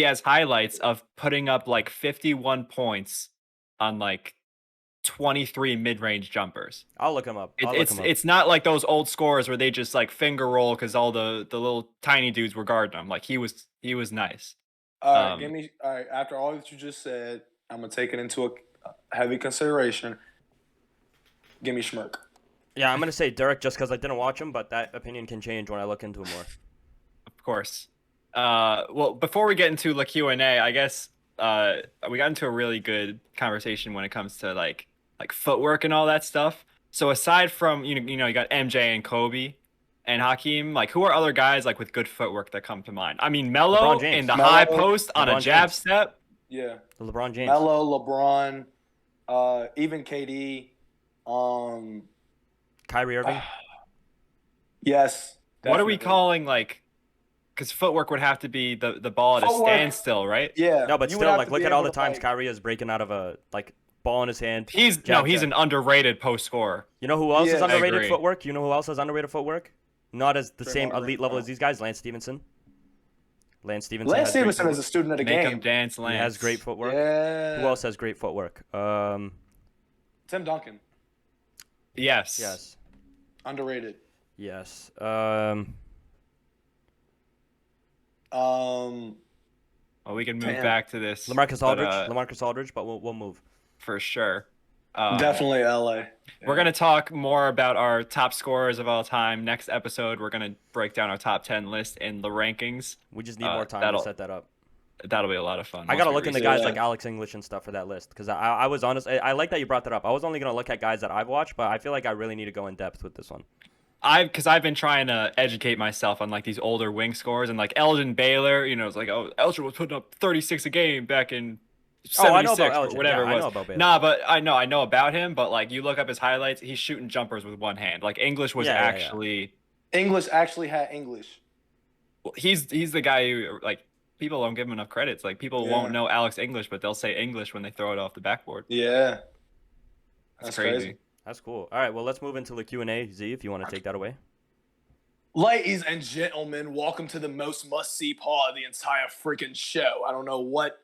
has highlights of putting up like 51 points on like 23 mid-range jumpers. I'll look him up. It's not like those old scores where they just like finger roll because all the little tiny dudes were guarding him. Like he was nice. All right, after all that you just said, I'm gonna take it into a heavy consideration. Give me Schmirk. Yeah, I'm gonna say Dirk just because I didn't watch him, but that opinion can change when I look into him more. Of course. Well, before we get into LeQ&A, I guess we got into a really good conversation when it comes to like footwork and all that stuff. So aside from you got MJ and Kobe and Hakeem, like who are other guys like with good footwork that come to mind? I mean, Melo in the high post on a jab step. Yeah. LeBron James. Melo, LeBron, even KD, Kyrie Irving. Yes. Definitely. What are we calling like? Because footwork would have to be the ball at a standstill, right? Yeah. No, but still, like look at all the times Kyrie is breaking out of a like ball in his hand. He's an underrated post scorer. You know who else is underrated footwork? You know who else has underrated footwork? Not as the same elite level as these guys. Lance Stevenson. Lance Stevenson is a student of the game. Make him dance, Lance. He has great footwork. Yeah. Who else has great footwork? Tim Duncan. Yes. Underrated. Yes. Well, we can move back to this. LaMarcus Aldridge, but we'll move. For sure. Definitely LA. Yeah. We're going to talk more about our top scorers of all time. Next episode, we're going to break down our top 10 list in the rankings. We just need more time to set that up. That'll be a lot of fun. I got to look into guys like Alex English and stuff for that list because I was honest. I like that you brought that up. I was only going to look at guys that I've watched, but I feel like I really need to go in depth with this one. Because I've been trying to educate myself on like these older wing scores and like Elgin Baylor, it's like, oh, Elgin was putting up 36 a game back in 76 or whatever it was. I know about Baylor. Nah, but I know about him, but like you look up his highlights, he's shooting jumpers with one hand. Like English was English actually had English. Well, he's the guy who like people don't give him enough credits. Like people won't know Alex English, but they'll say English when they throw it off the backboard. Yeah. That's crazy. That's cool. All right, well, let's move into the Q&A. Z, if you want to take that away. Ladies and gentlemen, welcome to the most must-see part of the entire freaking show. I don't know what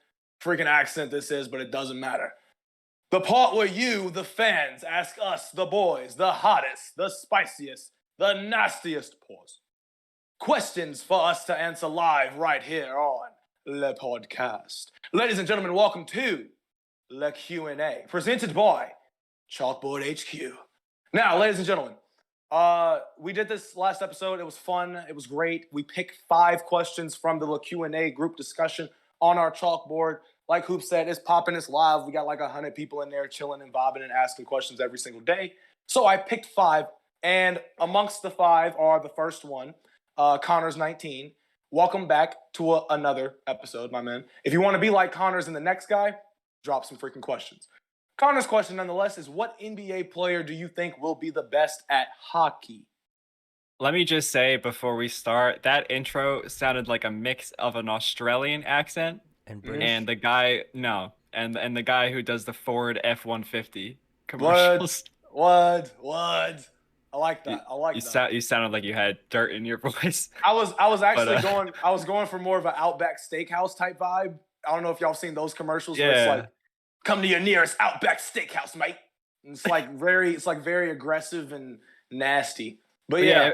freaking accent this is, but it doesn't matter. The part where you, the fans, ask us, the boys, the hottest, the spiciest, the nastiest questions for us to answer live right here on Lepodcast. Ladies and gentlemen, welcome to LeQ&A, presented by Chalkboard HQ. Now, ladies and gentlemen, we did this last episode. It was fun. It was great. We picked 5 questions from the Q&A group discussion on our chalkboard. Like Hoop said, it's popping. It's live. We got like 100 people in there chilling and vibing and asking questions every single day. So I picked 5, and amongst the 5 are the first one, Connor's 19. Welcome back to another episode, my man. If you want to be like Connor's and the next guy, drop some freaking questions. Connor's question, nonetheless, is what NBA player do you think will be the best at hockey? Let me just say before we start, that intro sounded like a mix of an Australian accent And Mhm. British. and the guy and the guy who does the Ford F-150 What? commercials. What? I like that. I like that. You sounded like you had dirt in your voice. I was actually But, going for more of an Outback Steakhouse type vibe. I don't know if y'all seen those commercials where it's Yeah. like, come to your nearest Outback Steakhouse, mate. And it's like very aggressive and nasty. But But yeah,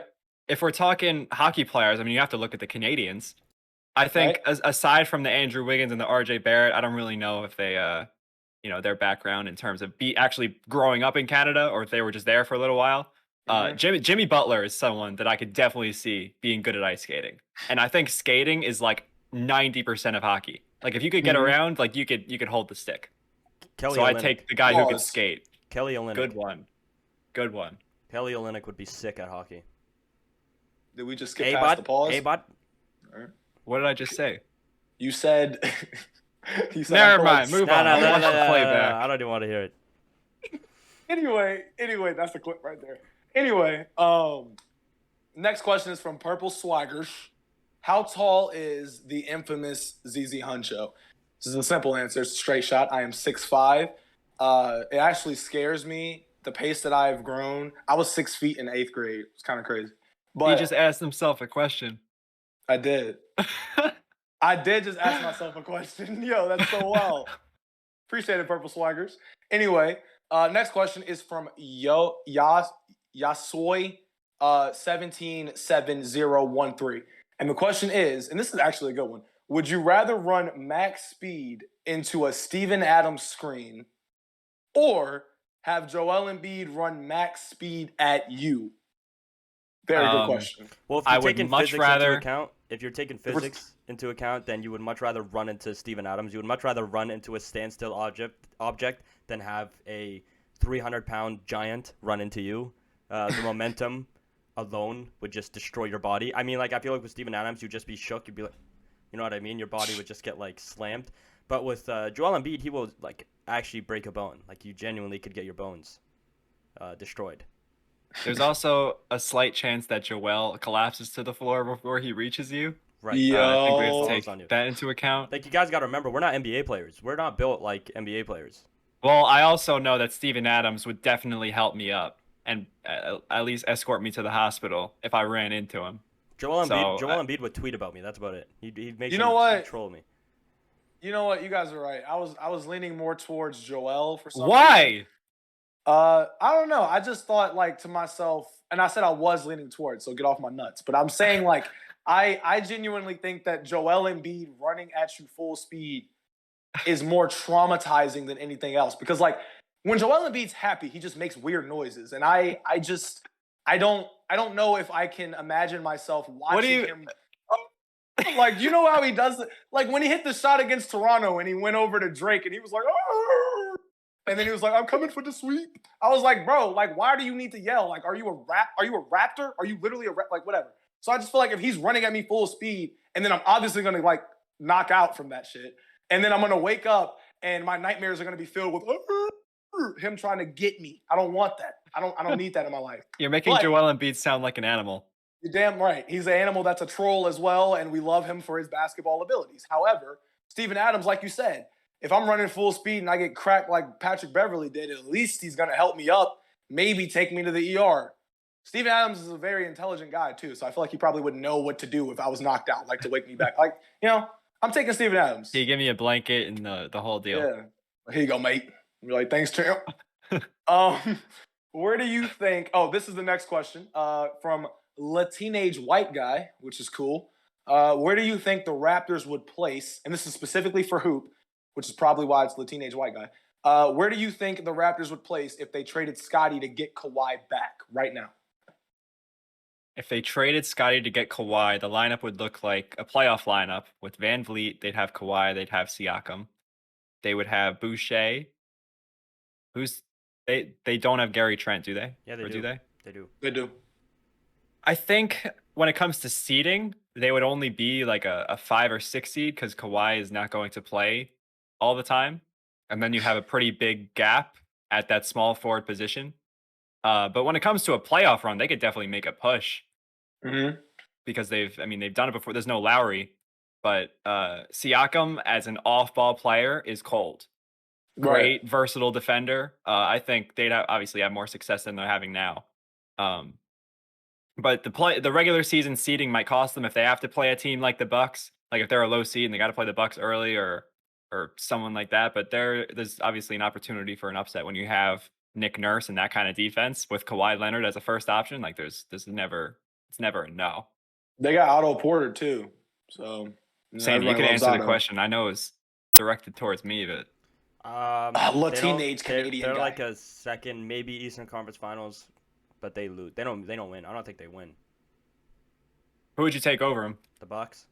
if we're talking hockey players, I mean, you have to look at the Canadians. I think right? aside from the Andrew Wiggins and the RJ Barrett, I don't really know if they, their background in terms of actually growing up in Canada or if they were just there for a little while. Mhm. Jimmy Butler is someone that I could definitely see being good at ice skating, and I think skating is like 90% of hockey. Like if you could get Mhm. around, like you could hold the stick. Kelly So I Olynyk. take the guy who could Pause. skate. Kelly Olynyk. Good one. Kelly Olynyk would be sick at hockey. Did we just skip Hey, past bud. the pause? Hey, bud. What did I just say? You said. You said I Never feel like mind. Move No, on. no, I'll no, watch no, the no, playback. I don't even want to hear it. Anyway, that's the clip right there. Anyway, next question is from Purple Swaggers. How tall is the infamous ZZ Huncho? This is a simple answer. It's a straight shot. I am 6'5". It actually scares me the pace that I've grown. I was 6 feet in 8th grade. It's kind of crazy. But He just asked himself a question. I did. I did just ask myself a question. Yo, that's so wild. Appreciate it, Purple Swaggers. Anyway, next question is from Yasoy 177013. And the question is, and this is actually a good one, would you rather run max speed into a Steven Adams screen or have Joel Embiid run max speed at you? Very good question. Well, if I you're would taking much physics rather- into account, if you're taking we're- physics into account, then you would much rather run into Steven Adams. You would much rather run into a standstill object than have a 300-pound giant run into you. The momentum alone would just destroy your body. I mean, like, I feel like with Steven Adams, you'd just be shook. You'd be like, you know what I mean? Your body would just get, like, slammed. But with Joel Embiid, he will, like, actually break a bone. Like, you genuinely could get your bones destroyed. There's also a slight chance that Joel collapses to the floor before he reaches you. Right. I think we have to Yo. Falls on you. take that into account. Like, you guys got to remember, we're not NBA players. We're not built like NBA players. Well, I also know that Steven Adams would definitely help me up and at least escort me to the hospital if I ran into him. Joel So, Embiid would tweet about me. That's about it. He'd make You some know what? troll me. You know what? You guys are right. I was leaning more towards Joel for some reason. Why? I don't know. I just thought like to myself, and I said I was leaning towards, so get off my nuts. But I'm saying like I genuinely think that Joel Embiid running at you full speed is more traumatizing than anything else. Because like when Joel Embiid's happy, he just makes weird noises. And I don't know if I can imagine myself watching him. Like, you know how he does it? Like when he hit the shot against Toronto and he went over to Drake and he was like, "Arr!" And then he was like, I'm coming for the sweep. I was like, bro, like, why do you need to yell? Like, are you a raptor? Are you literally like whatever? So I just feel like if he's running at me full speed, and then I'm obviously gonna like knock out from that shit, and then I'm gonna wake up and my nightmares are gonna be filled with him trying to get me. I don't want that. I don't need that in my life. You're making But- Joel Embiid sound like an animal. You're damn right. He's an animal that's a troll as well, and we love him for his basketball abilities. However, Steven Adams, like you said, if I'm running full speed and I get cracked like Patrick Beverly did, at least he's going to help me up, maybe take me to the ER. Steven Adams is a very intelligent guy, too, so I feel like he probably would know what to do if I was knocked out, like to wake me back. Like, you know, I'm taking Steven Adams. Can you give me a blanket and the whole deal? Yeah. Here you go, mate. You're like, thanks, champ. Where do you think? Oh, this is the next question from Teenage White Guy, which is cool. Where do you think the Raptors would place? And this is specifically for Hoop, which is probably why it's the Teenage White Guy. Where do you think the Raptors would place if they traded Scotty to get Kawhi back right now? If they traded Scotty to get Kawhi, the lineup would look like a playoff lineup with Van Vliet. They'd have Kawhi. They'd have Siakam. They would have Boucher. They don't have Gary Trent, do they? Yeah, they Or do. do they? They do. They do. I think when it comes to seeding, they would only be like a 5 or 6 seed because Kawhi is not going to play all the time. And then you have a pretty big gap at that small forward position. But when it comes to a playoff run, they could definitely make a push. Mm-hmm. because they've done it before. There's no Lowry, but Siakam as an off-ball player is cold. Right. Great, versatile defender. I think they'd obviously have more success than they're having now. But the regular season seeding might cost them if they have to play a team like the Bucks. Like if they're a low seed and they got to play the Bucks early or someone like that. But there's obviously an opportunity for an upset when you have Nick Nurse and that kind of defense with Kawhi Leonard as a first option. Like it's never a no. They got Otto Porter too. So Sainey, you can everybody loves answer the Otto. question. I know it's directed towards me, but Teenage Canadian They're guy. like a second, maybe Eastern Conference Finals, but they lose. They don't win. I don't think they win. who would you take over him? The Bucks.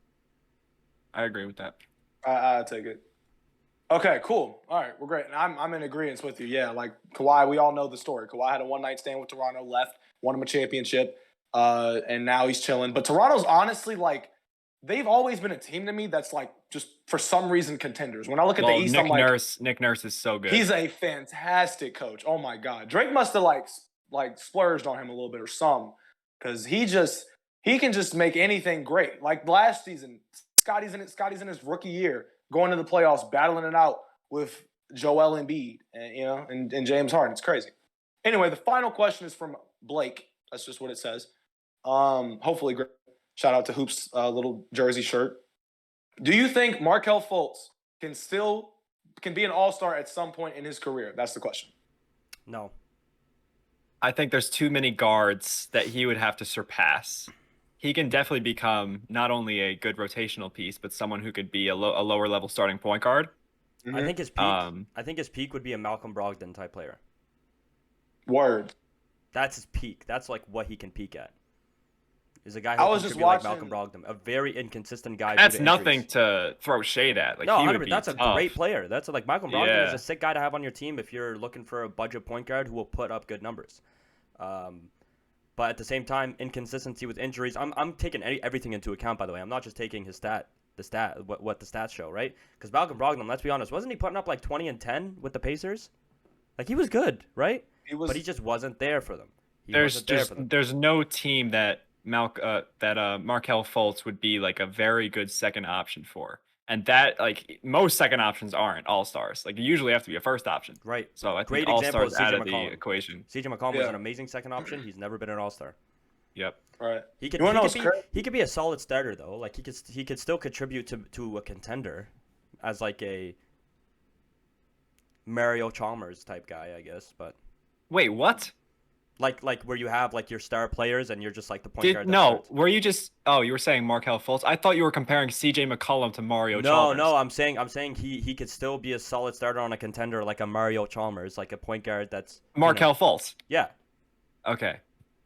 I agree with that. I take it. Okay, cool. All right, we're great. And I'm in agreement with you. Yeah, like Kawhi, we all know the story. Kawhi had a one-night stand with Toronto, left, won him a championship, and now he's chilling. But Toronto's honestly like they've always been a team to me that's like just for some reason contenders. When I look at the East, Nick I'm like, Nick Nurse is so good. he's a fantastic coach. Oh my God, Drake must have like splurged on him a little bit or some, because he can just make anything great. Like last season, Scotty's in his rookie year, going to the playoffs, battling it out with Joel Embiid and James Harden. It's crazy. Anyway, the final question is from Blake. That's just what it says. Hopefully, great. Shout out to Hoop's little jersey shirt. Do you think Markelle Fultz can be an all-star at some point in his career? That's the question. No. I think there's too many guards that he would have to surpass. He can definitely become not only a good rotational piece, but someone who could be a lower level starting point guard. Mm-hmm. I think his peak. I think his peak would be a Malcolm Brogdon type player. Word. That's his peak. That's like what he can peak at. Is a guy I who was can just be like watching- Malcolm Brogdon, a very inconsistent guy. That's due to nothing injuries. to throw shade at. Like No, he would be that's a tough. great player. That's like Malcolm Brogdon Yeah. is a sick guy to have on your team if you're looking for a budget point guard who will put up good numbers. But at the same time, inconsistency with injuries. I'm taking everything into account. By the way, I'm not just taking his what the stats show, right? Because Malcolm Brogdon, let's be honest, wasn't he putting up like 20 and 10 with the Pacers? Like he was good, right? But he just wasn't there for them. There's no team that Markelle Fultz would be like a very good second option for. And that, like, most second options aren't all-stars. Like, you usually have to be a first option. Right. So I Great think example all-stars is out CJ of the McCollum. equation. CJ McCollum was an amazing second option. He's never been an all-star. Yep. Right. He could be a solid starter though. Like he could still contribute to a contender as like a Mario Chalmers type guy, I guess. But Wait, what? like where you have like your star players and you're just like the point guard. Were you just? Oh, you were saying Markelle Fultz. I thought you were comparing C.J. McCollum to Mario Chalmers. No, I'm saying he could still be a solid starter on a contender like a Mario Chalmers, like a point guard that's Markelle Fultz. Yeah. Okay.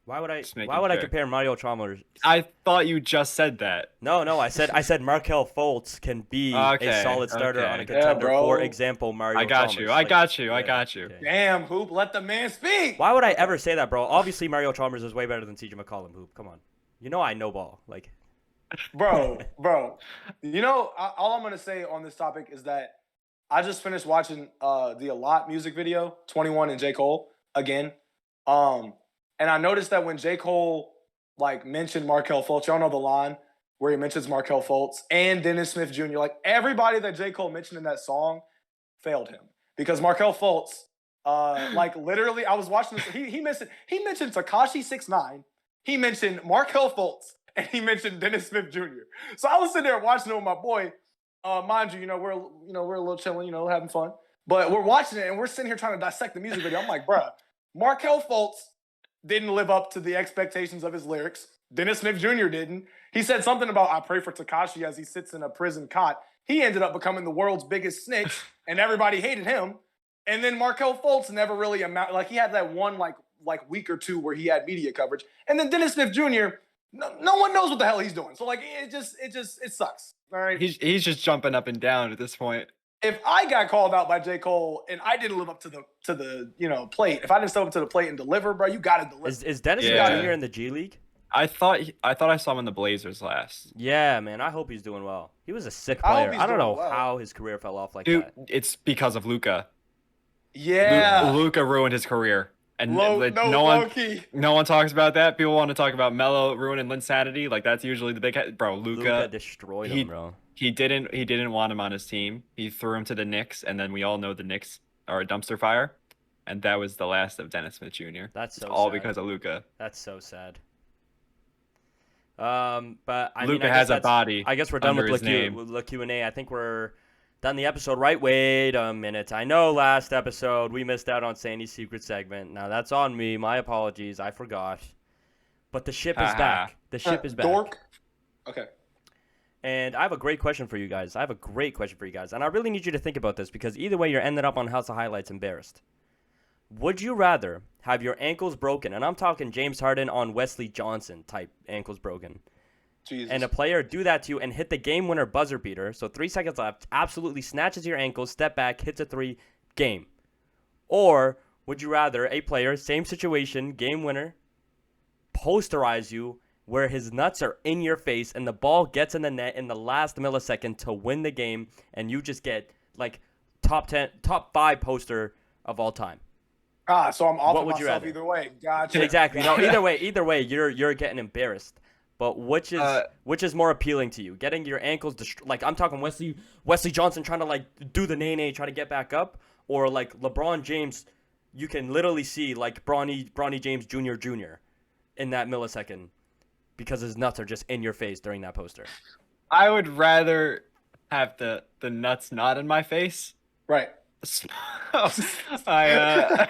Why would I sure. compare Mario Chalmers? I thought you just said that. No, I said Markelle Fultz can be a solid starter on a contender. Yeah, for example, Mario I got Chalmers. you. I got you. Okay. Damn, Hoop, let the man speak. Why would I ever say that, bro? Obviously, Mario Chalmers is way better than CJ McCollum. Hoop, come on. You know I know ball. Like, bro. You know, all I'm gonna say on this topic is that I just finished watching the A Lot music video, 21 and J. Cole again. And I noticed that when J. Cole like mentioned Markelle Fultz, y'all know the line where he mentions Markelle Fultz and Dennis Smith Jr. Like everybody that J. Cole mentioned in that song failed him because Markelle Fultz, like literally, I was watching this. He mentioned Tekashi 6ix9ine, he mentioned Markelle Fultz, and he mentioned Dennis Smith Jr. So I was sitting there watching it with my boy. Mind you, we're a little chilling, having fun, but we're watching it and we're sitting here trying to dissect the music video. I'm like, bruh, Markelle Fultz didn't live up to the expectations of his lyrics. Dennis Smith Jr. didn't. He said something about, I pray for Tekashi as he sits in a prison cot. He ended up becoming the world's biggest snitch, and everybody hated him. And then Markelle Fultz never really he had that one like week or two where he had media coverage. And then Dennis Smith Jr., no one knows what the hell he's doing. So like it sucks. All right. He's just jumping up and down at this point. If I got called out by J. Cole and I didn't live up to the plate, if I didn't step up to the plate and deliver, bro, you got to deliver. Is Dennis Smith Jr. in the G League? I thought I saw him in the Blazers last. Yeah, man. I hope he's doing well. He was a sick player. I don't know how his career fell off like that. Dude, it's because of Luka. Yeah. Luka ruined his career. And low key. no one talks about that. People want to talk about Melo ruining Linsanity. Like that's usually the big bro. Luka destroyed him, bro. He didn't want him on his team. He threw him to the Knicks, and then we all know the Knicks are a dumpster fire, and that was the last of Dennis Smith Jr. That's so all sad. because of Luka. That's so sad. But I Luka mean, has a body. I guess we're done with under his name. LeQ&A. I think we're done the episode, right? Wait a minute. I know last episode we missed out on Sainey's secret segment. Now that's on me. My apologies. I forgot. But the ship is back. The ship is back. Dork. Okay. And I have a great question for you guys. And I really need you to think about this because either way, you're ending up on House of Highlights embarrassed. Would you rather have your ankles broken, and I'm talking James Harden on Wesley Johnson type ankles broken, Jesus. and a player do that to you and hit the game winner buzzer beater, so 3 seconds left, absolutely snatches your ankles, step back, hits a 3, game? Or would you rather a player, same situation, game winner, posterize you where his nuts are in your face and the ball gets in the net in the last millisecond to win the game, and you just get like top 5 poster of all time? So I'm off What of would you myself rather? either way. Gotcha. Exactly. No, either way, you're getting embarrassed. But which is more appealing to you? Getting your ankles like I'm talking Wesley Johnson trying to like do the nay, try to get back up, or like LeBron James, you can literally see like Bronny James Jr. in that millisecond because his nuts are just in your face during that poster. I would rather have the nuts not in my face. Right. I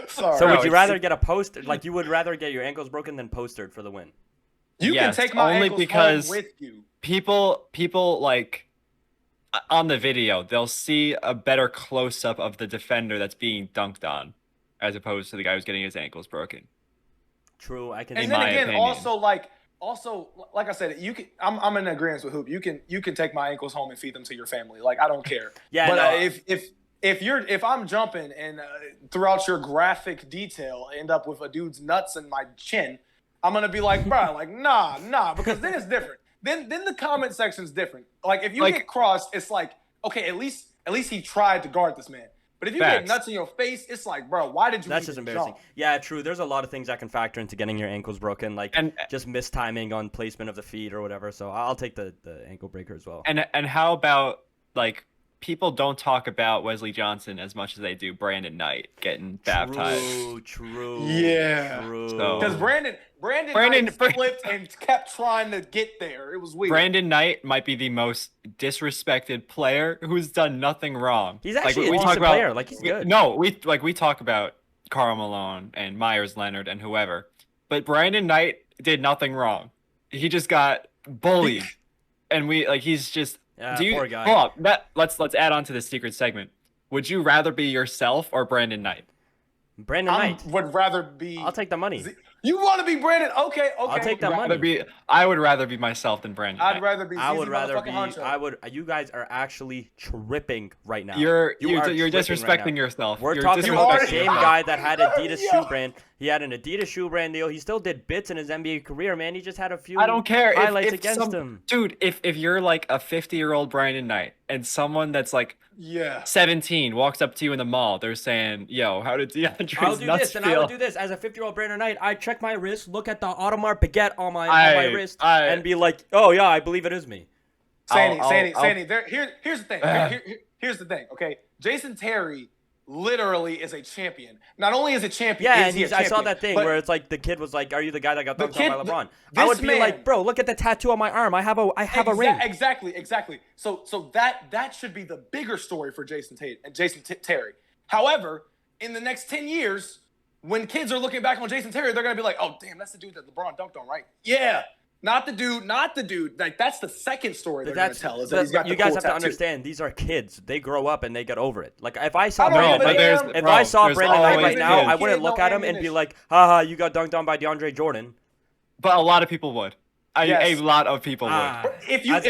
Sorry. So would you rather get a poster? Like you would rather get your ankles broken than postered for the win? You Yes, can take my only ankles because home with you. people like on the video they'll see a better close up of the defender that's being dunked on as opposed to the guy who's getting his ankles broken. True, I can. And In then my again, opinion. also, like I said, you can. I'm in agreement with Hoop. You can take my ankles home and feed them to your family. Like I don't care. Yeah, But no. if I'm jumping and throughout your graphic detail end up with a dude's nuts in my chin, I'm gonna be like, bro, like nah, because then it's different. Then the comment section's different. Like if you get crossed, it's like, okay, at least he tried to guard this man. But if you get Facts. nuts in your face, it's like, bro, why did you? That's just even embarrassing. jump? Yeah, true. There's a lot of things that can factor into getting your ankles broken, like And- just mistiming on placement of the feet or whatever. So I'll take the ankle breaker as well. And how about like people don't talk about Wesley Johnson as much as they do Brandon Knight getting baptized. True. Yeah. True. So- Because Brandon Knight flipped and kept trying to get there. It was weird. Brandon Knight might be the most disrespected player who's done nothing wrong. He's actually we a talk decent about, player. Like he's good. No, we talk about Karl Malone and Myers Leonard and whoever, but Brandon Knight did nothing wrong. He just got bullied, and he's just. Poor guy. Hold on. Let's add on to the secret segment. Would you rather be yourself or Brandon Knight? Brandon Knight. Would rather be. I'll take the money. You want to be Brandon? Okay. I'll take that Rather money. I would rather be myself than Brandon I'd Knight. rather be. I would ZZ rather motherfucking be. Honcho. You guys are actually tripping right now. You're You are disrespecting tripping right now. yourself. We're You're talking disrespecting about the already- same yourself. guy that had Adidas Yo. shoe brand. He had an Adidas shoe brand deal. He still did bits in his NBA career, man. He just had a few I don't care. highlights if against him. Dude, if you're like a 50-year-old Brandon Knight and someone that's like Yeah. 17 walks up to you in the mall, they're saying, yo, how did DeAndre's I'll do nuts this, and feel? I would do this. As a 50-year-old Brandon Knight, I check my wrist, look at the Audemars baguette on my wrist, and be like, oh, yeah, I believe it is me. Sainey. Here's the thing. Here's the thing. Okay, Jason Terry literally is a champion. Not only is a champion, Yeah, is he a and I saw champion, that thing but where it's like the kid was like, "Are you the guy that got The dunked kid- on by LeBron?" this I would be man- like, "Bro, look at the tattoo on my arm. I have a ring." Exactly. So that should be the bigger story for Jason Terry. However, in the next 10 years, when kids are looking back on Jason Terry, they're gonna be like, "Oh, damn, that's the dude that LeBron dunked on, right?" Yeah. Not the dude. Like that's the second story they're gonna tell. Is that he's got you the guys cool have to tattoo. understand. These are kids. They grow up and they get over it. Like if I saw I don't Brandon give a Knight, damn. if Bro, I saw there's Brandon Knight always right now, kids. I wouldn't Kid, look no at him and be ammunition. like, "Haha, you got dunked on by DeAndre Jordan." But a lot of people would. Yes. A lot of people would. If As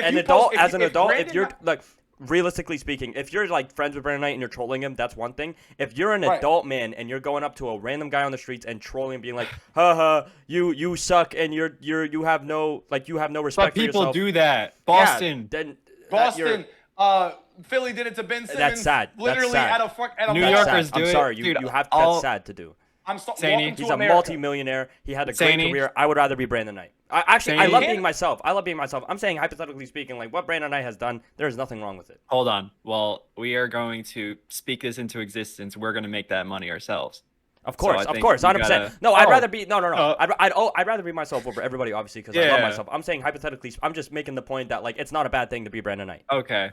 an adult, if you're like realistically speaking, if you're like friends with Brandon Knight and you're trolling him, that's one thing. If you're an Right. adult man and you're going up to a random guy on the streets and trolling and being like, "Haha, you suck," and you have no respect But for people yourself. do that. Yeah, Boston. then Boston, Philly did it to Ben Simmons. That's sad. Literally That's at sad. a New mall. Yorkers do I'm it. sorry. Dude, You have all- that's sad to do. Sainey. Welcome to He's a America. multi-millionaire. He had a great Sainey. career. I would rather be Brandon Knight. I Sainey. love being myself. I'm saying, hypothetically speaking, like what Brandon Knight has done, there is nothing wrong with it. Hold on. Well, we are going to speak this into existence. We're going to make that money ourselves. Of course, I think 100%. you gotta- No, I'd Oh. rather be no. Oh. I'd rather be myself over everybody, obviously, because I love Yeah. myself. I'm saying hypothetically, I'm just making the point that like it's not a bad thing to be Brandon Knight. Okay.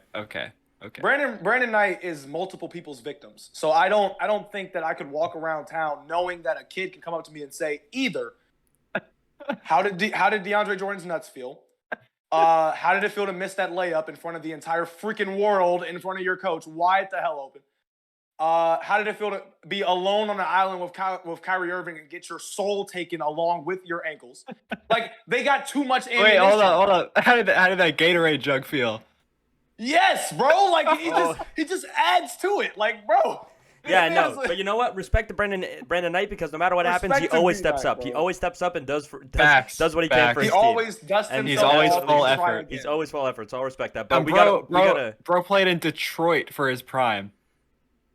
Brandon Knight is multiple people's victims. So I don't think that I could walk around town knowing that a kid can come up to me and say either how did DeAndre Jordan's nuts feel? How did it feel to miss that layup in front of the entire freaking world in front of your coach wide the hell open? How did it feel to be alone on an island with Kyrie Irving and get your soul taken along with your ankles? Like they got too much ammunition. Wait, hold on. How did that Gatorade jug feel? Yes, bro. Like he just adds to it. Like, bro. Yeah, no, but you know what? Respect to Brandon Knight because no matter what happens, he Respect to always B. steps Knight, up. He bro. always steps up and does what he can Facts. for He his team. always dusts And himself. he's always off full and effort. try again. He's always full effort, so I'll respect that. But And we bro gotta played in Detroit for his prime.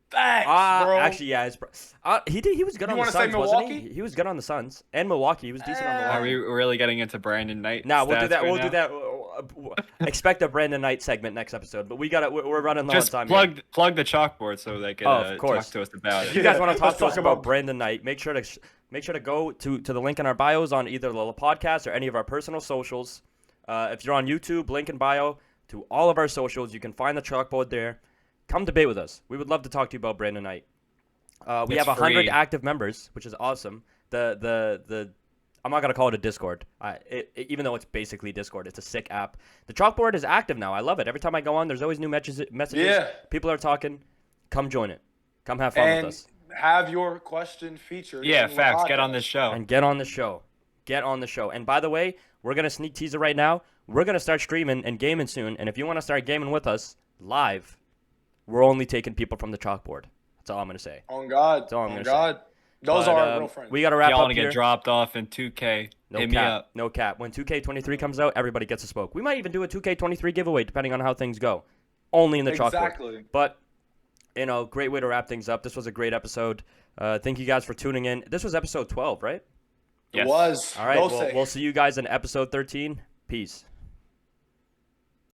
Facts, bro. actually, yeah, he was good You on the wanna say Suns, wasn't he? Milwaukee? He was good on the Suns and Milwaukee. He was decent on Milwaukee. Are we really getting into Brandon Knight? Nah, we'll do stats that. right We'll do now? that. Expect a Brandon Knight segment next episode, but we're running low on Just time. here. plug the chalkboard so they can Of course. talk to us about If you it. guys want to talk Let's to us talk about about- Brandon Knight, make sure to go to the link in our bios on either the Lepodcast or any of our personal socials. If you're on YouTube, link in bio to all of our socials. You can find the chalkboard there. Come debate with us. We would love to talk to you about Brandon Knight. We It's have 100 free. active members, which is awesome. The I'm not gonna call it a Discord, even though it's basically Discord. It's a sick app. The chalkboard is active now. I love it. Every time I go on, there's always new messages. Yeah. People are talking. Come join it. Come have fun And with us. have your question featured. Yeah, in the facts. Get podcast. on this show. And get on the show. Get on the show. And by the way, we're going to sneak teaser right now. We're going to start streaming and gaming soon. And if you want to start gaming with us live, we're only taking people from the chalkboard. That's all I'm going to say. On God. That's all I'm On gonna say. God. Those But, are our real friends. We got to If wrap y'all up want to here. get dropped off in 2K, No hit me cap. up. No cap. When 2K23 comes out, everybody gets a smoke. We might even do a 2K23 giveaway depending on how things go. Only in the chalkboard. Exactly. But, great way to wrap things up. This was a great episode. Thank you guys for tuning in. This was episode 12, right? Yes. It was. All right. Go Well, say. we'll see you guys in episode 13. Peace.